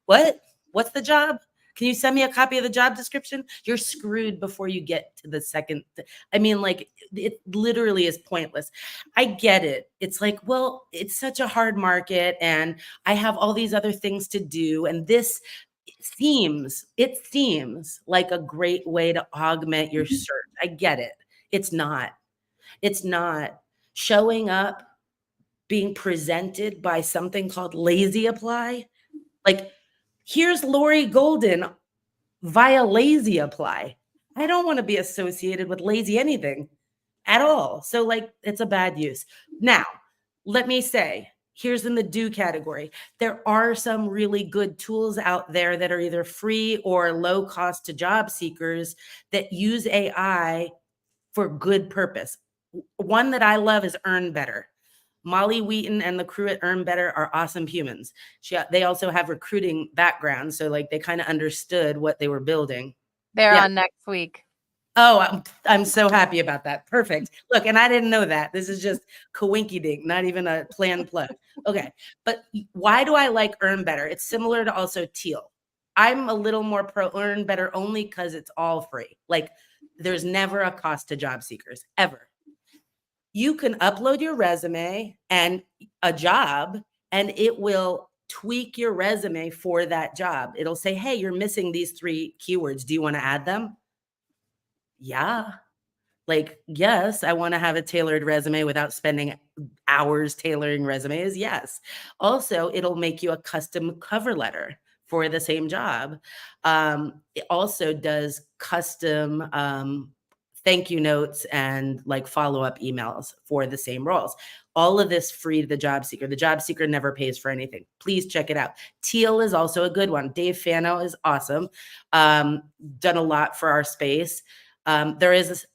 What? What's the job? Can you send me a copy of the job description? You're screwed before you get to the second. I mean, like, it literally is pointless. I get it. It's like, well, it's such a hard market and I have all these other things to do. And this it seems like a great way to augment your search. I get it. It's not. It's not. Showing up, being presented by something called lazy apply. Like, here's Lori Golden via lazy apply. I don't want to be associated with lazy anything at all. So, like, it's a bad use. Now, let me say, here's in the do category. There are some really good tools out there that are either free or low cost to job seekers that use AI for good purpose. One that I love is Earn Better. Molly Wheaton and the crew at Earn Better are awesome humans. They also have recruiting backgrounds, so like they kind of understood what they were building. They're on next week. Oh, I'm so happy about that. Perfect. Look, and I didn't know that. This is just coinky dink, not even a planned plug. Okay, but why do I like Earn Better? It's similar to also Teal. I'm a little more pro Earn Better only because it's all free. Like, there's never a cost to job seekers, ever. You can upload your resume and a job, and it will tweak your resume for that job. It'll say, hey, you're missing these 3 keywords. Do you want to add them? Yeah. Like, yes, I want to have a tailored resume without spending hours tailoring resumes. Yes. Also, it'll make you a custom cover letter for the same job. It also does custom thank you notes and like follow-up emails for the same roles. All of this free to the job seeker. The job seeker never pays for anything. Please check it out. Teal is also a good one. Dave Fano is awesome. Done a lot for our space. There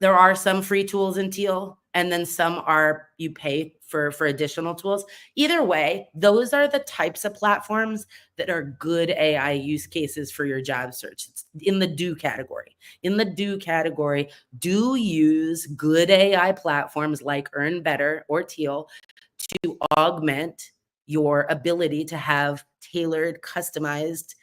are some free tools in Teal, and then some are you pay for additional tools. Either way, those are the types of platforms that are good AI use cases for your job search. It's in the do category. In the do category, do use good AI platforms like Earn Better or Teal to augment your ability to have tailored, customized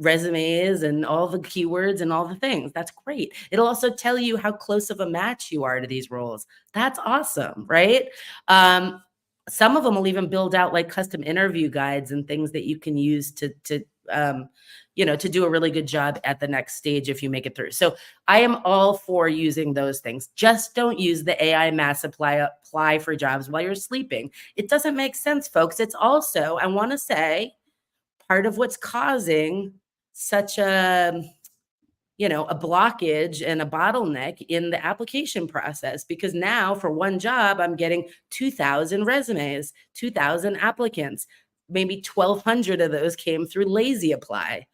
resumes and all the keywords and all the things. That's great. It'll also tell you how close of a match you are to these roles. That's awesome, right? Some of them will even build out like custom interview guides and things that you can use to do a really good job at the next stage if you make it through. So I am all for using those things. Just don't use the AI mass apply for jobs while you're sleeping. It doesn't make sense, folks. It's also, I want to say, part of what's causing such a blockage and a bottleneck in the application process, because now for one job, I'm getting 2,000 resumes, 2,000 applicants. Maybe 1,200 of those came through lazy apply.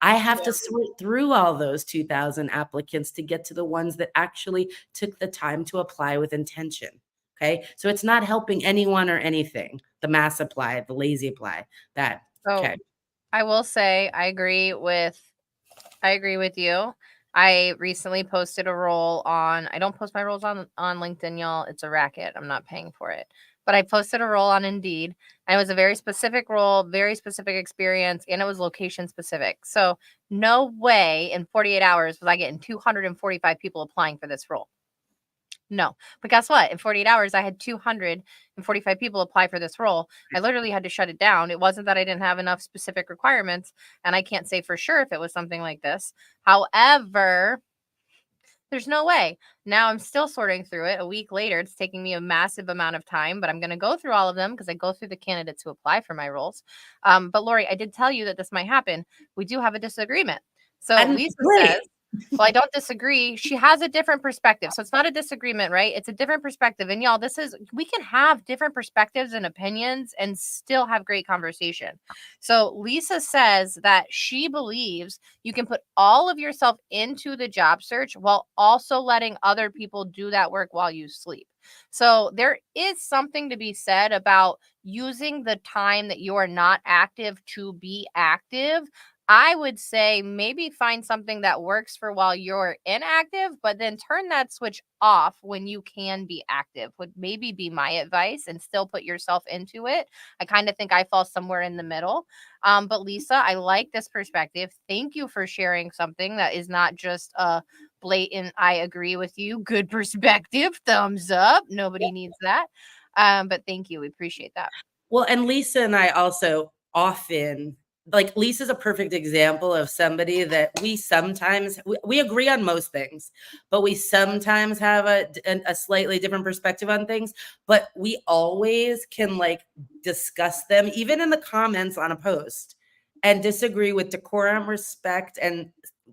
I have to sort through all those 2,000 applicants to get to the ones that actually took the time to apply with intention. Okay. So it's not helping anyone or anything. The mass apply, the lazy apply, that. Okay. I will say I agree with you. I recently posted a role on, I don't post my roles on LinkedIn, y'all. It's a racket. I'm not paying for it. But I posted a role on Indeed, and it was a very specific role, very specific experience, and it was location specific. So no way in 48 hours was I getting 245 people applying for this role. No. But guess what? In 48 hours, I had 245 people apply for this role. I literally had to shut it down. It wasn't that I didn't have enough specific requirements, and I can't say for sure if it was something like this. However, there's no way. Now I'm still sorting through it. A week later, it's taking me a massive amount of time, but I'm going to go through all of them because I go through the candidates who apply for my roles. But Lori, I did tell you that this might happen. We do have a disagreement. So Lisa says, well, I don't disagree. She has a different perspective. So it's not a disagreement, right? It's a different perspective. And y'all, we can have different perspectives and opinions and still have great conversation. So Lisa says that she believes you can put all of yourself into the job search while also letting other people do that work while you sleep. So there is something to be said about using the time that you are not active to be active. I would say maybe find something that works for while you're inactive, but then turn that switch off when you can be active, would maybe be my advice, and still put yourself into it. I kind of think I fall somewhere in the middle. But Lisa, I like this perspective. Thank you for sharing something that is not just a blatant, I agree with you, good perspective, thumbs up. Nobody needs that. But thank you. We appreciate that. Well, and Lisa and I also often, like, Lisa's a perfect example of somebody that we sometimes we agree on most things, but we sometimes have a slightly different perspective on things, but we always can like discuss them even in the comments on a post and disagree with decorum, respect, and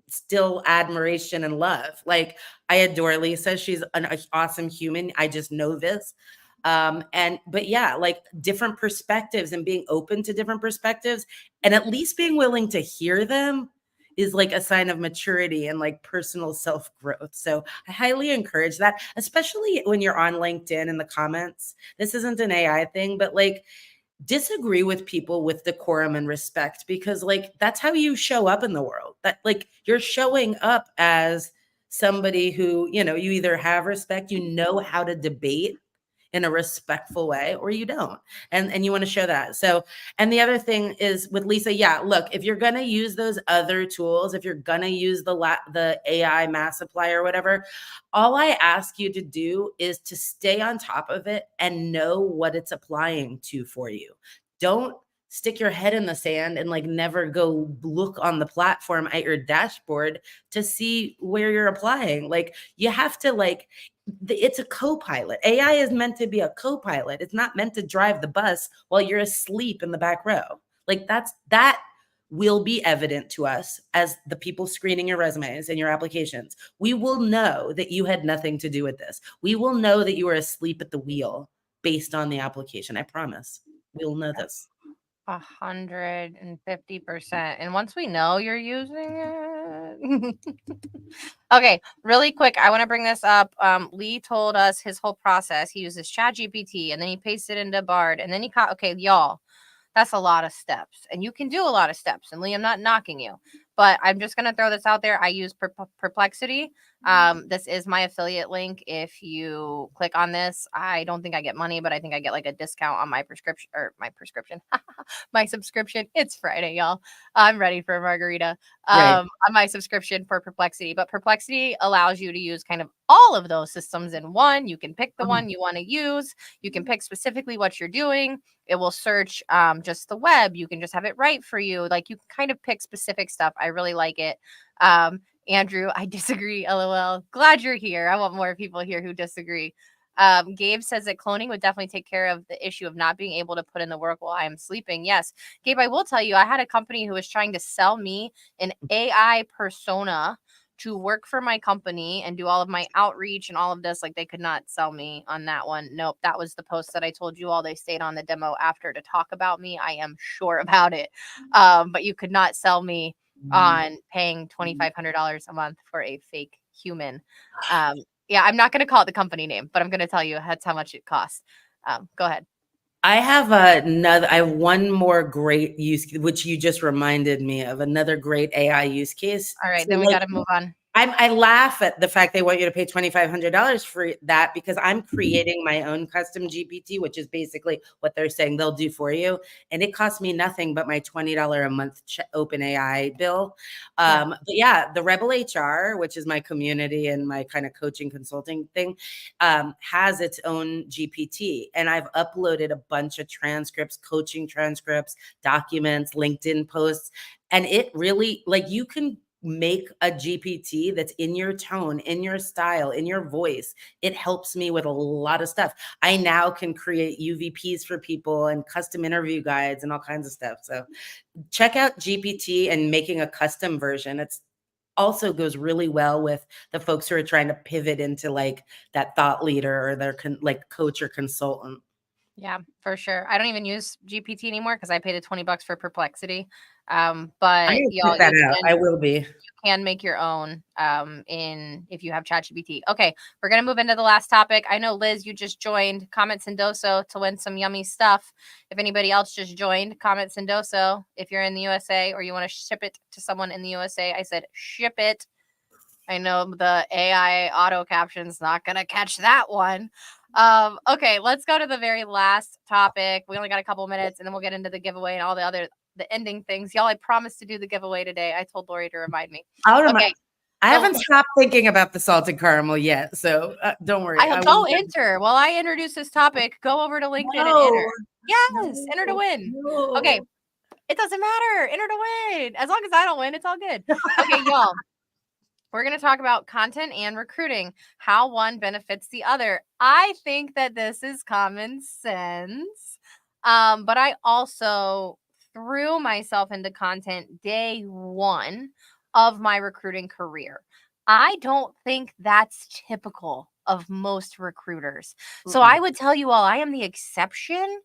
still admiration and love. Like, I adore Lisa. She's an awesome human. I just know this. But yeah, like different perspectives and being open to different perspectives and at least being willing to hear them is like a sign of maturity and like personal self growth. So I highly encourage that, especially when you're on LinkedIn in the comments. This isn't an AI thing, but like disagree with people with decorum and respect, because like that's how you show up in the world. That like you're showing up as somebody who, you know, you either have respect, you know how to debate in a respectful way, or you don't. And you want to show that. So, and the other thing is with Lisa, yeah, look, if you're going to use those other tools, if you're going to use the AI mass supply or whatever, all I ask you to do is to stay on top of it and know what it's applying to for you. Don't stick your head in the sand and like never go look on the platform at your dashboard to see where you're applying. Like, you have to like, it's a co-pilot. AI is meant to be a co-pilot. It's not meant to drive the bus while you're asleep in the back row. Like, that will be evident to us as the people screening your resumes and your applications. We will know that you had nothing to do with this. We will know that you were asleep at the wheel based on the application. I promise. We'll know this. 150%. And once we know you're using it. Okay, really quick, I want to bring this up. Lee told us his whole process. He uses ChatGPT and then he pasted into Bard and then he caught, okay, y'all, that's a lot of steps. And you can do a lot of steps. And Lee, I'm not knocking you, but I'm just going to throw this out there. I use Perplexity. This is my affiliate link. If you click on this, I don't think I get money, but I think I get like a discount on my prescription my subscription. It's Friday, y'all. I'm ready for a margarita. Right. On my subscription for Perplexity, but Perplexity allows you to use kind of all of those systems in one. You can pick the one you want to use. You can pick specifically what you're doing. It will search just the web. You can just have it write for you. Like, you can kind of pick specific stuff. I really like it. Andrew, I disagree. LOL. Glad you're here. I want more people here who disagree. Gabe says that cloning would definitely take care of the issue of not being able to put in the work while I am sleeping. Yes, Gabe, I will tell you, I had a company who was trying to sell me an AI persona to work for my company and do all of my outreach and all of this. Like, they could not sell me on that one. Nope. That was the post that I told you all. They stayed on the demo after to talk about me. I am sure about it. But you could not sell me on paying $2,500 a month for a fake human. Yeah, I'm not going to call it the company name, but I'm going to tell you that's how much it costs. Go ahead. I have one more great use, which you just reminded me of, another great AI use case. All right, So then we like, got to move on. I laugh at the fact they want you to pay $2,500 for that, because I'm creating my own custom GPT, which is basically what they're saying they'll do for you. And it costs me nothing but my $20 a month OpenAI bill. But yeah, the Rebel HR, which is my community and my kind of coaching consulting thing, has its own GPT. And I've uploaded a bunch of transcripts, coaching transcripts, documents, LinkedIn posts. And it really, like, you can make a GPT that's in your tone, in your style, in your voice. It helps me with a lot of stuff. I now can create UVPs for people and custom interview guides and all kinds of stuff. So check out GPT and making a custom version. It's also goes really well with the folks who are trying to pivot into like that thought leader or their like coach or consultant. Yeah, for sure. I don't even use GPT anymore because I paid the $20 for Perplexity. But I y'all, check that you out. I will be. can make your own if you have ChatGPT. Okay, we're gonna move into the last topic. I know Liz, you just joined. Comment Sendoso to win some yummy stuff. If anybody else just joined, comment Sendoso if you're in the USA or you want to ship it to someone in the USA. I said ship it. I know the AI auto caption's not gonna catch that one. Okay, let's go to the very last topic. We only got a couple minutes, and then we'll get into the giveaway and all the ending things. Y'all, I promised to do the giveaway today. I told Lori to remind me. Okay. I haven't stopped thinking about the salted caramel yet, so don't worry. I go enter. While I introduce this topic, go over to LinkedIn and enter. Yes, enter to win. Okay, it doesn't matter. Enter to win. As long as I don't win, it's all good. Okay, y'all. We're going to talk about content and recruiting, how one benefits the other. I think that this is common sense, but I also threw myself into content day one of my recruiting career. I don't think that's typical of most recruiters. So I would tell you all, I am the exception.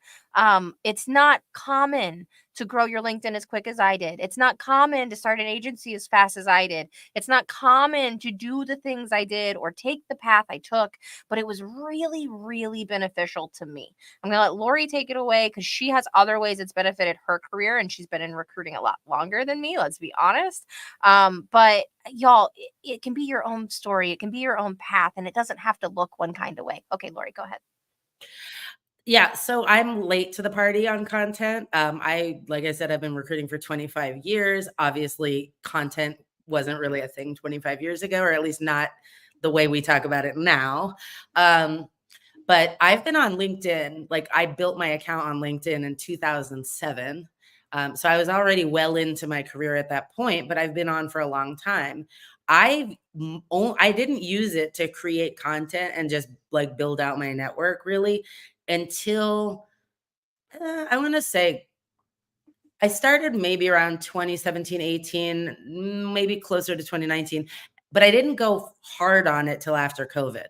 It's not common to grow your LinkedIn as quick as I did. It's not common to start an agency as fast as I did. It's not common to do the things I did or take the path I took, but it was really, really beneficial to me. I'm going to let Lori take it away because she has other ways it's benefited her career, and she's been in recruiting a lot longer than me, let's be honest. But y'all, it can be your own story. It can be your own path, and it doesn't have to look one kind of way. Okay, Lori, go ahead. Yeah, so I'm late to the party on content. Like I said, I've been recruiting for 25 years. Obviously, content wasn't really a thing 25 years ago, or at least not the way we talk about it now. But I've been on LinkedIn. Like, I built my account on LinkedIn in 2007. So I was already well into my career at that point, but I've been on for a long time. I didn't use it to create content and just like build out my network really until I want to say I started maybe around 2017, 18, maybe closer to 2019, but I didn't go hard on it till after COVID.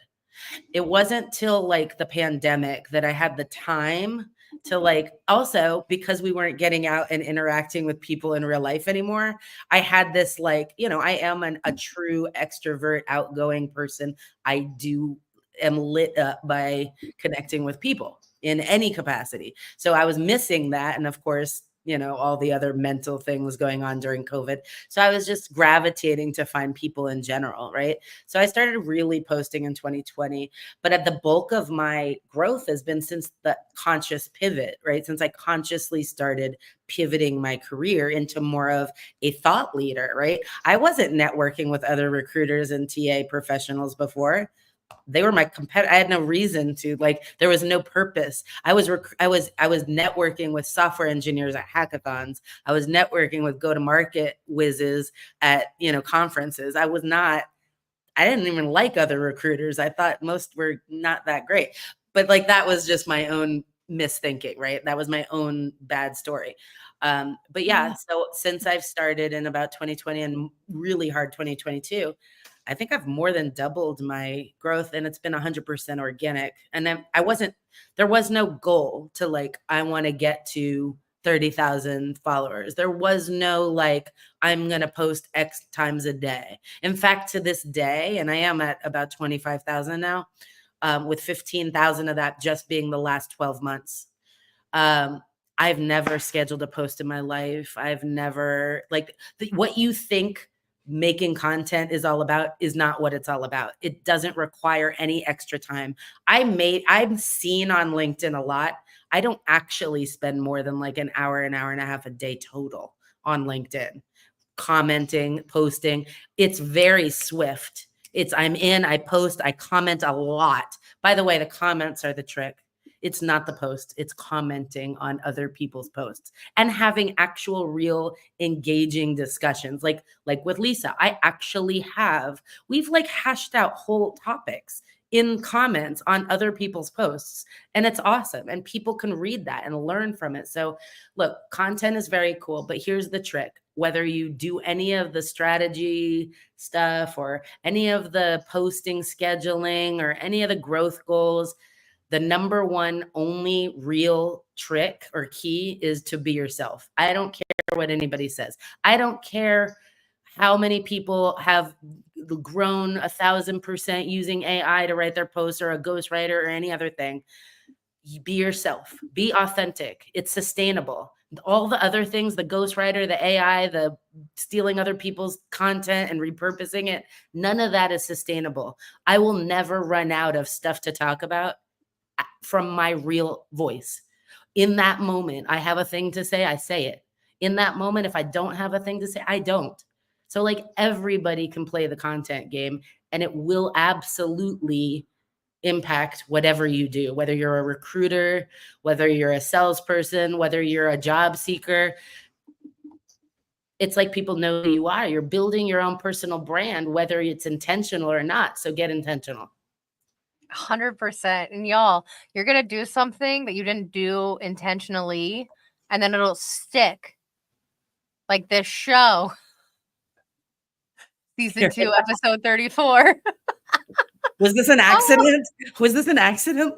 It wasn't till like the pandemic that I had the time to like, also because we weren't getting out and interacting with people in real life anymore. I had this like, I am a true extrovert, outgoing person. I am lit up by connecting with people in any capacity. So I was missing that. And of course, all the other mental things going on during COVID. So I was just gravitating to find people in general, right? So I started really posting in 2020, but at the bulk of my growth has been since the conscious pivot, right? Since I consciously started pivoting my career into more of a thought leader, right? I wasn't networking with other recruiters and TA professionals before. They were my competitor. I had no reason to, like, there was no purpose. I was networking with software engineers at hackathons. I was networking with go-to-market whizzes at, conferences. I didn't even like other recruiters. I thought most were not that great, but like, that was just my own misthinking, right? That was my own bad story. But yeah, so since I've started in about 2020 and really hard 2022, I think I've more than doubled my growth, and it's been 100% organic. And then there was no goal to like, I want to get to 30,000 followers. There was no like, I'm going to post X times a day. In fact, to this day, and I am at about 25,000 now, with 15,000 of that just being the last 12 months. I've never scheduled a post in my life. I've never what you think making content is all about is not what it's all about. It doesn't require any extra time. I'm seen on LinkedIn a lot. I don't actually spend more than like an hour and a half a day total on LinkedIn, commenting, posting. It's very swift. I post, I comment a lot. By the way, the comments are the trick. It's not the post. It's commenting on other people's posts and having actual real engaging discussions. Like with Lisa, we've like hashed out whole topics in comments on other people's posts. And it's awesome. And people can read that and learn from it. So look, content is very cool, but here's the trick. Whether you do any of the strategy stuff or any of the posting scheduling or any of the growth goals, the number one only real trick or key is to be yourself. I don't care what anybody says. I don't care how many people have grown 1,000% using AI to write their posts, or a ghostwriter, or any other thing. Be yourself, be authentic. It's sustainable. All the other things, the ghostwriter, the AI, the stealing other people's content and repurposing it, none of that is sustainable. I will never run out of stuff to talk about from my real voice. In that moment, I have a thing to say, I say it. In that moment, if I don't have a thing to say, I don't. So like, everybody can play the content game, and it will absolutely impact whatever you do, whether you're a recruiter, whether you're a salesperson, whether you're a job seeker. It's like, people know who you are. You're building your own personal brand, whether it's intentional or not. So get intentional. 100%. And y'all, you're going to do something that you didn't do intentionally, and then it'll stick. Like this show, season 2, episode 34. Was this an accident? Was this an accident?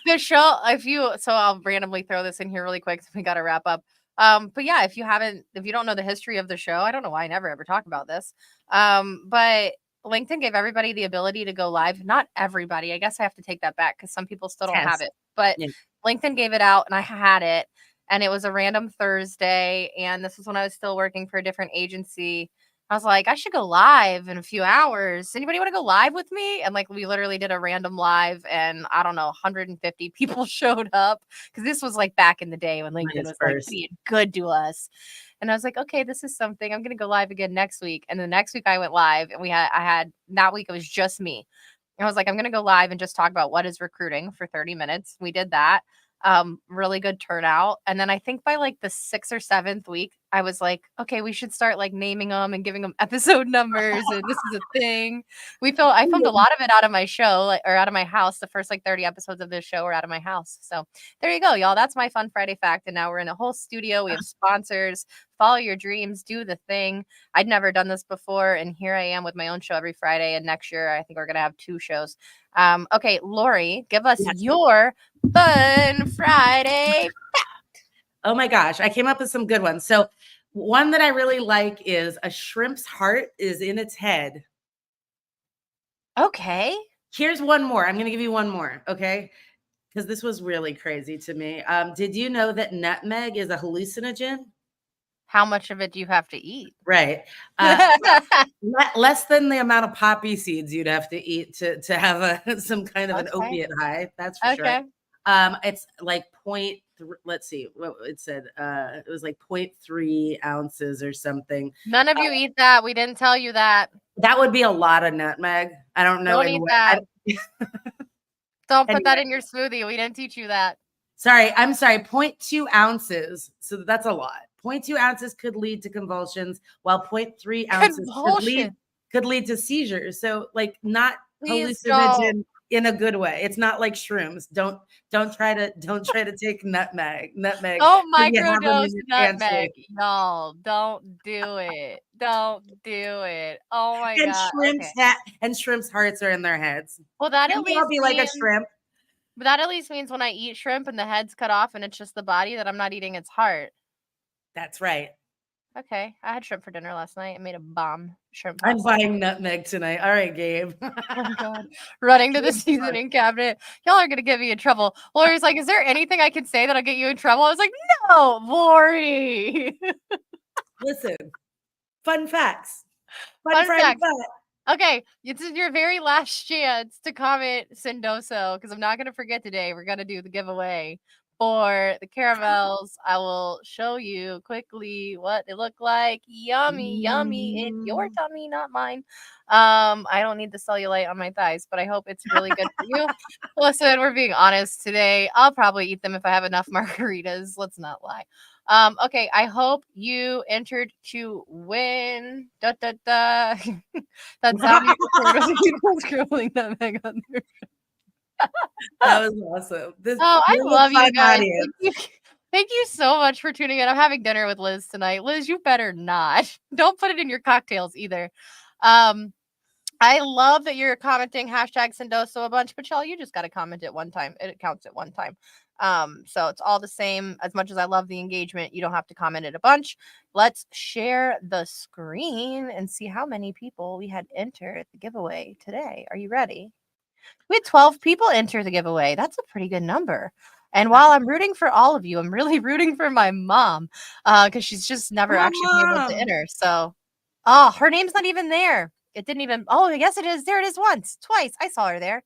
The show, so I'll randomly throw this in here really quick, so we got to wrap up. But yeah, if you don't know the history of the show, I don't know why I never ever talk about this. But LinkedIn gave everybody the ability to go live. Not everybody. I guess I have to take that back, because some people still don't have it. But yeah. LinkedIn gave it out, and I had it, and it was a random Thursday. And this was when I was still working for a different agency. I was like, I should go live in a few hours. Anybody want to go live with me? And like, we literally did a random live, and I don't know, 150 people showed up, because this was like back in the day when LinkedIn was like being good to us. And I was like, okay, this is something. I'm going to go live again next week. And the next week I went live, and that week it was just me. And I was like, I'm going to go live and just talk about what is recruiting for 30 minutes. We did that. Really good turnout. And then I think by like the 6th or 7th week, I was like, okay, we should start like naming them and giving them episode numbers. And this is a thing. I filmed a lot of it out of my show, or out of my house. The first like 30 episodes of this show were out of my house. So there you go, y'all. That's my Fun Friday fact. And now we're in a whole studio. We have sponsors. Follow your dreams. Do the thing. I'd never done this before. And here I am with my own show every Friday. And next year, I think we're going to have 2 shows. Okay, Lori, give us your Fun Friday fact. Oh my gosh, I came up with some good ones. So one that I really like is, a shrimp's heart is in its head. Okay. Here's one more. I'm going to give you one more, okay? Because this was really crazy to me. Did you know that nutmeg is a hallucinogen? How much of it do you have to eat? Right. Less than the amount of poppy seeds you'd have to eat to have some kind of an opiate high. That's for sure. It's like let's see what it said. It was like 0.3 ounces or something. None of you eat that. We didn't tell you that. That would be a lot of nutmeg. I don't know. Don't eat that. Don't put that in your smoothie. We didn't teach you that. I'm sorry. 0.2 ounces. So that's a lot. 0.2 ounces could lead to convulsions, while 0.3 ounces could lead to seizures. So like, not hallucinogen in a good way. It's not like shrooms. Don't try to take nutmeg. Don't microdose nutmeg, y'all. Don't do it. Don't do it. Oh my god. And shrimp's hearts are in their heads. Well, that at least be like a shrimp. But that at least means when I eat shrimp and the head's cut off and it's just the body, that I'm not eating its heart. That's right. Okay. I had shrimp for dinner last night. I made a bomb shrimp pasta. I'm buying nutmeg tonight. All right, Gabe. Oh my god. Running to the seasoning cabinet. Y'all are gonna get me in trouble. Lori's like, is there anything I can say that'll get you in trouble? I was like, no, Lori. Listen. Fun facts. Fun facts. Okay, this is your very last chance to comment Sendoso, because I'm not going to forget today. We're going to do the giveaway for the caramels. I will show you quickly what they look like. Yummy in your tummy, not mine. I don't need the cellulite on my thighs, but I hope it's really good for you. Listen, we're being honest today. I'll probably eat them if I have enough margaritas. Let's not lie. Okay, I hope you entered to win. Da, da, da. That's how you record people scribbling that meg on there. That was awesome. I love you guys. Thank you so much for tuning in. I'm having dinner with Liz tonight. Liz, you better not. Don't put it in your cocktails either. I love that you're commenting hashtag Sendoso a bunch, but y'all, you just got to comment it one time. It counts at one time. So it's all the same. As much as I love the engagement, you don't have to comment it a bunch. Let's share the screen and see how many people we had enter the giveaway today. Are you ready? We had 12 people enter the giveaway. That's a pretty good number. And while I'm rooting for all of you, I'm really rooting for my mom because she's just never Come on, actually been able to Mom. enter. So, oh, her name's not even there. It didn't even. Oh, yes, it is. There it is once, twice. I saw her there.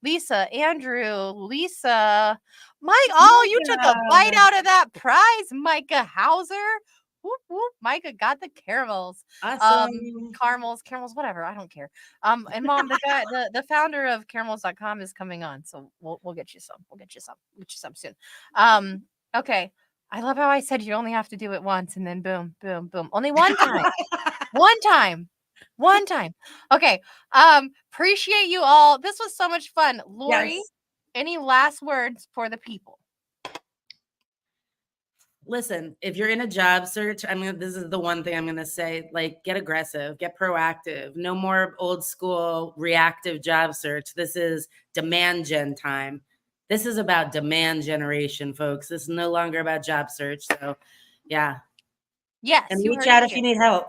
Lisa, Andrew, Lisa, Mike. Oh, you took a bite Micah. out of that prize, Micah Hauser. Whoop whoop. Micah got the caramels. Awesome. Caramels, whatever. I don't care. And mom, the guy, the founder of caramels.com is coming on, so we'll get you some. We'll get you some soon. Okay. I love how I said you only have to do it once and then boom, boom, boom. Only one time. One time. One time. Okay. Appreciate you all. This was so much fun. Lori, Yes. any last words for the people? Listen, if you're in a job search, this is the one thing I'm gonna say, like, get aggressive, get proactive. No more old school reactive job search. This is demand gen time. This is about demand generation, folks. This is no longer about job search. So yeah. Yes. And You reach heard out it if here. you need help.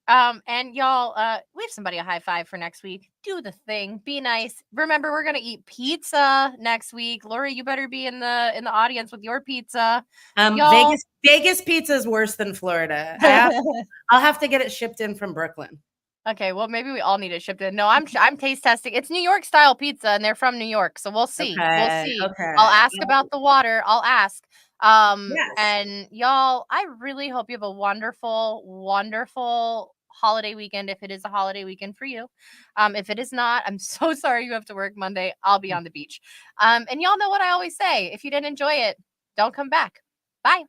And y'all, leave somebody a high five for next week. Do the thing. Be nice. Remember, we're gonna eat pizza next week. Lori, you better be in the audience with your pizza. Y'all, Vegas pizza is worse than Florida. I'll have to get it shipped in from Brooklyn. Okay, well, maybe we all need it shipped in. No, I'm taste testing. It's New York style pizza, and they're from New York, so we'll see. We'll see. Okay. I'll ask about the water. I'll ask. Yes. And y'all, I really hope you have a wonderful, wonderful holiday weekend. If it is a holiday weekend for you, if it is not, I'm so sorry you have to work Monday. I'll be on the beach. And y'all know what I always say: if you didn't enjoy it, don't come back. Bye.